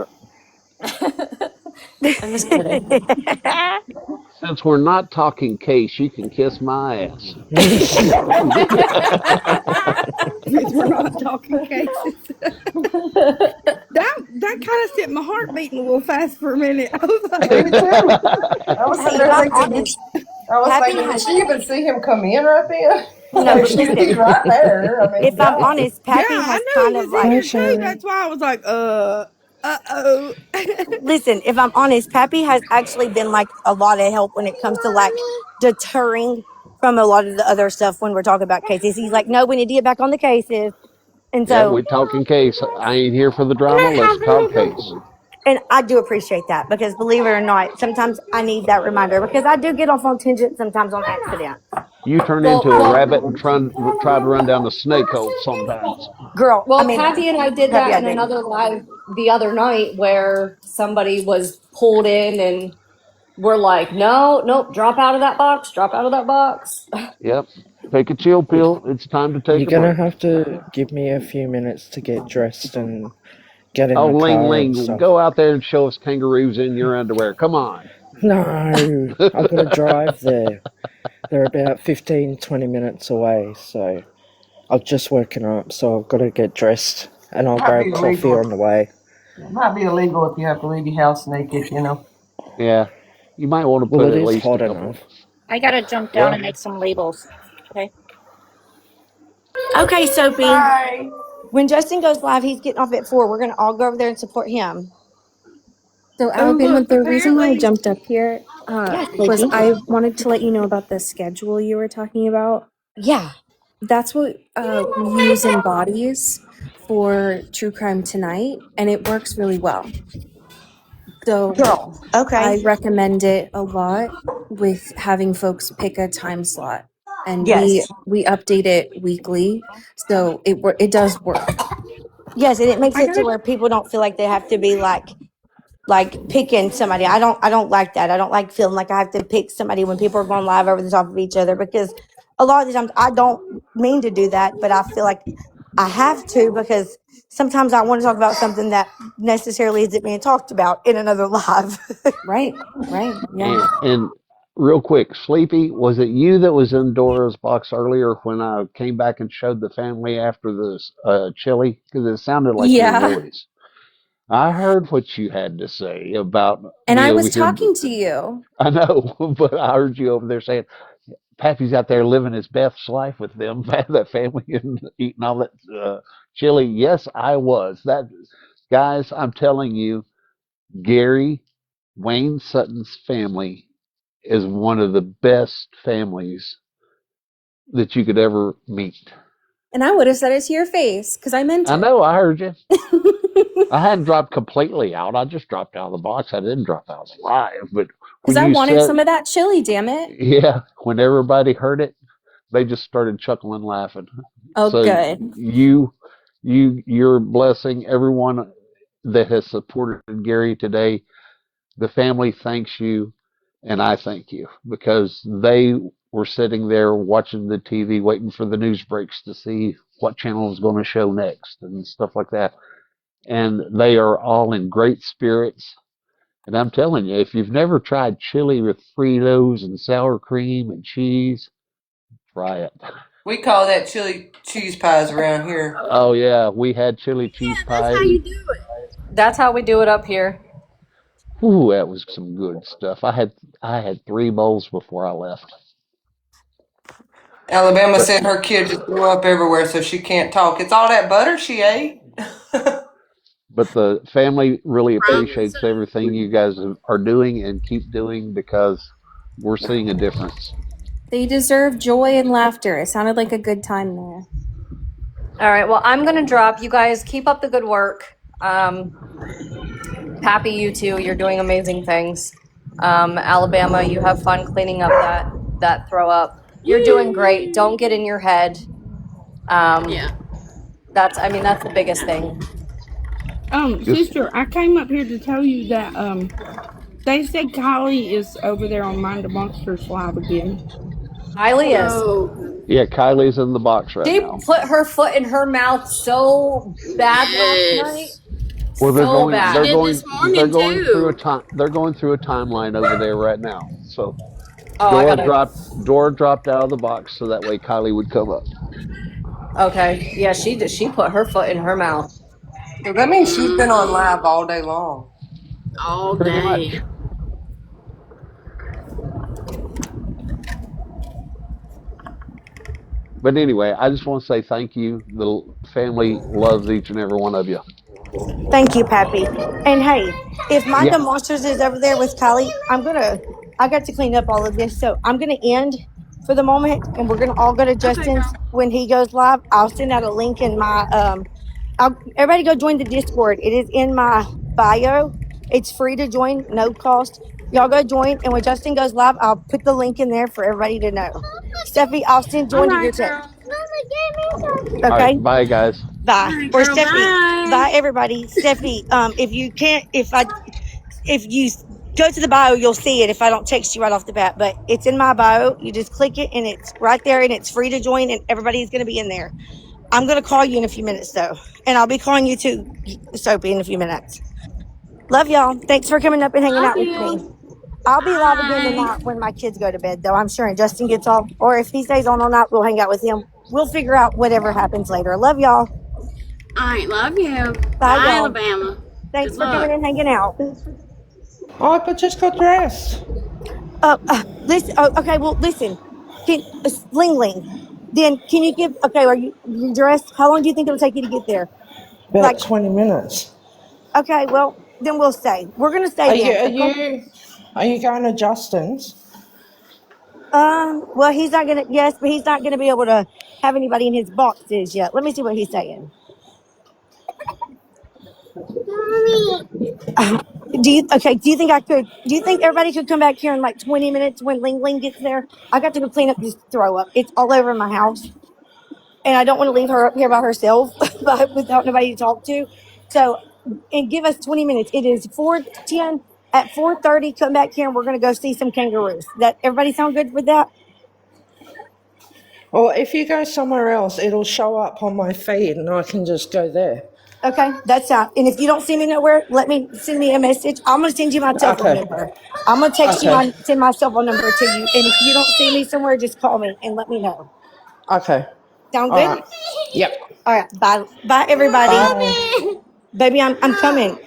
Speaker 7: I'm just kidding.
Speaker 10: Since we're not talking case, you can kiss my ass.
Speaker 3: Since we're not talking cases. That kind of set my heart beating a little fast for a minute. I was like,
Speaker 1: Me too. I was sitting
Speaker 2: Hey, if
Speaker 1: there
Speaker 2: I'm
Speaker 1: thinking,
Speaker 2: honest,
Speaker 1: I was
Speaker 2: Pappy
Speaker 1: thinking, did
Speaker 2: has
Speaker 1: she even see him come in right then?
Speaker 2: no.
Speaker 1: He's
Speaker 2: Listen,
Speaker 1: right there. I mean,
Speaker 2: if I'm
Speaker 1: God.
Speaker 2: honest,
Speaker 3: yeah,
Speaker 2: Pappy
Speaker 3: I
Speaker 2: has
Speaker 3: knew
Speaker 2: kind
Speaker 3: he
Speaker 2: of
Speaker 3: was in
Speaker 2: like.
Speaker 9: Hi,
Speaker 3: here too.
Speaker 9: Sharon.
Speaker 3: That's why I was like, uh-oh.
Speaker 2: Listen, if I'm honest, Pappy has actually been like a lot of help when it comes to like deterring from a lot of the other stuff when we're talking about cases. He's like, no, we need to get back on the cases. And
Speaker 10: Yeah,
Speaker 2: so,
Speaker 10: we're talking case. I ain't here for the drama. Let's talk case.
Speaker 2: and I do appreciate that because believe it or not, sometimes I need that reminder because I do get off on tangents sometimes on accident.
Speaker 10: You turn
Speaker 7: well,
Speaker 10: into a
Speaker 7: well,
Speaker 10: rabbit and try to run down the snake hole sometimes.
Speaker 2: Girl, I
Speaker 7: well,
Speaker 2: mean,
Speaker 7: Pappy and I did
Speaker 2: Pappy,
Speaker 7: that
Speaker 2: I
Speaker 7: in
Speaker 2: do.
Speaker 7: another live the other night where somebody was pulled in and we're like, no, nope, drop out of that box, drop out of that box.
Speaker 10: Yep. Take a chill pill. It's time to take
Speaker 9: You're
Speaker 10: a
Speaker 9: gonna
Speaker 10: break.
Speaker 9: have to give me a few minutes to get dressed and get in
Speaker 10: Oh,
Speaker 9: the
Speaker 10: Ling
Speaker 9: car and
Speaker 10: Ling,
Speaker 9: stuff.
Speaker 10: go out there and show us kangaroos in your underwear. Come on.
Speaker 9: No, I've got to drive there. They're about 15, 20 minutes away, so I've just woken up, so I've got to get dressed and I'll
Speaker 1: Might
Speaker 9: grab
Speaker 1: be
Speaker 9: coffee
Speaker 1: illegal.
Speaker 9: on the way.
Speaker 1: It might be illegal if you have to leave your house naked, you know.
Speaker 10: Yeah. You might want to
Speaker 9: Well,
Speaker 10: put
Speaker 9: it
Speaker 10: at
Speaker 9: is
Speaker 10: least a
Speaker 9: hot
Speaker 10: couple.
Speaker 9: enough.
Speaker 4: I gotta jump down and
Speaker 10: Well,
Speaker 4: make some labels. Okay.
Speaker 2: Okay, Sophie.
Speaker 1: Hi.
Speaker 2: When Justin goes live, he's getting off at 4. We're gonna all go over there and support him.
Speaker 8: So,
Speaker 3: Oh,
Speaker 8: Alabama,
Speaker 3: look,
Speaker 8: the reason why I
Speaker 3: apparently,
Speaker 8: jumped up here
Speaker 2: Yeah,
Speaker 8: was
Speaker 2: Sophie.
Speaker 8: I wanted to let you know about the schedule you were talking about.
Speaker 2: Yeah.
Speaker 8: That's what we use in bodies for True Crime Tonight, and it works really well. So,
Speaker 2: Girl. Okay.
Speaker 8: I recommend it a lot with having folks pick a time slot, and we
Speaker 2: Yes.
Speaker 8: update it weekly, so it does work.
Speaker 2: Yes, and it makes
Speaker 3: I
Speaker 2: it to
Speaker 3: gotta,
Speaker 2: where people don't feel like they have to be like picking somebody. I don't like that. I don't like feeling like I have to pick somebody when people are going live over the top of each other because a lot of the times I don't mean to do that, but I feel like I have to because sometimes I want to talk about something that necessarily isn't being talked about in another live.
Speaker 8: Right, right, yeah.
Speaker 10: and real quick, Sleepy, was it you that was in Dora's box earlier when I came back and showed the family after the chili? Because it sounded like your
Speaker 8: Yeah.
Speaker 10: voice. I heard what you had to say about
Speaker 8: And
Speaker 10: me
Speaker 8: I
Speaker 10: over
Speaker 8: was
Speaker 10: here.
Speaker 8: talking to you.
Speaker 10: I know, but I heard you over there saying Pappy's out there living his best life with them, that family, and eating all that chili. Yes, I was. That, guys, I'm telling you, Gary Wayne Sutton's family is one of the best families that you could ever meet.
Speaker 8: And I would have said it to your face because I meant
Speaker 10: I
Speaker 8: it.
Speaker 10: know, I heard you. I hadn't dropped completely out. I just dropped out of the box. I didn't drop out live. But
Speaker 8: Because
Speaker 10: when
Speaker 8: I
Speaker 10: you
Speaker 8: wanted
Speaker 10: said,
Speaker 8: some of that chili, damn it.
Speaker 10: yeah, when everybody heard it, they just started chuckling, laughing.
Speaker 8: Oh,
Speaker 10: So
Speaker 8: good.
Speaker 10: you're blessing everyone that has supported Gary today. The family thanks you, and I thank you because they were sitting there watching the TV, waiting for the news breaks to see what channel is going to show next and stuff like that. And they are all in great spirits. And I'm telling you, if you've never tried chili with Fritos and sour cream and cheese, try it.
Speaker 1: We call that chili cheese pies around here.
Speaker 10: Oh yeah, we had chili cheese
Speaker 5: Yeah, that's how
Speaker 10: pies.
Speaker 5: you do it.
Speaker 7: That's how we do it up here.
Speaker 10: Ooh, that was some good stuff. I had 3 bowls before I left.
Speaker 1: Alabama
Speaker 10: But
Speaker 1: said her kid just threw up everywhere, so she can't talk. It's all that butter she ate.
Speaker 10: but the family really
Speaker 5: Probably
Speaker 10: appreciates
Speaker 5: so.
Speaker 10: everything you guys are doing and keep doing because we're seeing a difference.
Speaker 8: They deserve joy and laughter. It sounded like a good time there.
Speaker 7: All right. Well, I'm gonna drop. You guys keep up the good work. Pappy, you too. You're doing amazing things. Alabama, you have fun cleaning up that throw up. You're doing great. Don't get in your head.
Speaker 5: Yeah.
Speaker 7: That's the biggest thing.
Speaker 10: Just
Speaker 3: Sister, I came up here to tell you that they said Kylie is over there on Mind the Monsters live again.
Speaker 7: Kylie is.
Speaker 5: Oh,
Speaker 10: yeah, Kylie's in the box right
Speaker 7: She
Speaker 10: now.
Speaker 7: put her foot in her mouth so bad last night.
Speaker 5: yes.
Speaker 10: Well, they're
Speaker 7: So
Speaker 10: going
Speaker 5: She
Speaker 10: they're
Speaker 7: bad.
Speaker 5: did
Speaker 10: going
Speaker 5: this
Speaker 10: they're
Speaker 5: morning
Speaker 10: going through a
Speaker 5: too.
Speaker 10: time they're going through a timeline over there right now. So
Speaker 7: Oh, I gotta.
Speaker 10: Dora dropped out of the box so that way Kylie would come up.
Speaker 7: Okay. Yeah, she did. She put her foot in her mouth.
Speaker 1: So that means she's been on
Speaker 5: Mm-hmm.
Speaker 1: live all day long.
Speaker 5: All
Speaker 10: Pretty
Speaker 5: day.
Speaker 10: much. But anyway, I just want to say thank you. The family loves each and every one of you.
Speaker 2: Thank you, Pappy. And hey, if Mind
Speaker 10: Yeah.
Speaker 2: the Monsters is over there with Kylie, I got to clean up all of this. So I'm gonna end for the moment and we're gonna all go to
Speaker 5: Okay,
Speaker 2: Justin's
Speaker 5: girl.
Speaker 2: when he goes live. I'll send out a link in my everybody go join the Discord. It is in my bio. It's free to join, no cost. Y'all go join, and when Justin goes live, I'll put the link in there for everybody to know. Steffi, I'll send
Speaker 5: All
Speaker 2: join to your
Speaker 5: right,
Speaker 2: text.
Speaker 5: girl.
Speaker 10: All right.
Speaker 2: Okay?
Speaker 10: Bye, guys.
Speaker 5: All
Speaker 2: Bye.
Speaker 5: right,
Speaker 2: Or
Speaker 5: girl.
Speaker 2: Steffi.
Speaker 5: Bye.
Speaker 2: Bye everybody. Steffi, if you go to the bio, you'll see it if I don't text you right off the bat. But it's in my bio. You just click it and it's right there and it's free to join and everybody's gonna be in there. I'm gonna call you in a few minutes though. And I'll be calling you too, Soapy, in a few minutes. Love y'all. Thanks for coming up and hanging
Speaker 5: Love
Speaker 2: out with me.
Speaker 5: you.
Speaker 2: I'll be live again
Speaker 5: Bye.
Speaker 2: tonight when my kids go to bed, though. I'm sure. And Justin gets off. Or if he stays on all night, we'll hang out with him. We'll figure out whatever happens later. Love y'all.
Speaker 5: All right, love you.
Speaker 2: Bye,
Speaker 5: Bye,
Speaker 2: y'all.
Speaker 5: Alabama.
Speaker 2: Thanks
Speaker 5: Good
Speaker 2: for coming
Speaker 5: luck.
Speaker 2: and hanging out.
Speaker 1: Oh, I just got dressed.
Speaker 2: Listen. Oh, okay. Well, listen. Ling Ling. Then can you give? Okay. Are you dressed? How long do you think it'll take you to get there?
Speaker 9: About
Speaker 2: Like.
Speaker 9: 20 minutes.
Speaker 2: Okay. Well, then we'll stay. We're gonna stay
Speaker 9: Are you
Speaker 2: then.
Speaker 9: are
Speaker 2: Okay.
Speaker 9: you are you going to Justin's?
Speaker 2: Well, he's not gonna. Yes, but he's not gonna be able to have anybody in his boxes yet. Let me see what he's saying. Do you think I could? Do you think everybody could come back here in like 20 minutes when Ling Ling gets there? I got to go clean up this throw up. It's all over my house, and I don't want to leave her up here by herself, but without nobody to talk to. So, and give us 20 minutes. It is 4:10. At 4:30, come back here and we're gonna go see some kangaroos. That everybody sound good with that?
Speaker 9: Or if you go somewhere else, it'll show up on my feed and I can just go there.
Speaker 2: Okay, that's out. And if you don't see me nowhere, send me a message. I'm gonna send you my telephone
Speaker 9: Okay.
Speaker 2: number. I'm gonna text you
Speaker 9: Okay.
Speaker 2: send my cell phone number to you. And if you don't see me somewhere, just call me and let me know.
Speaker 9: Okay.
Speaker 2: Sound
Speaker 9: All
Speaker 2: good?
Speaker 9: right. Yep.
Speaker 2: All right. Bye. Bye everybody.
Speaker 9: Bye.
Speaker 2: Baby, I'm coming.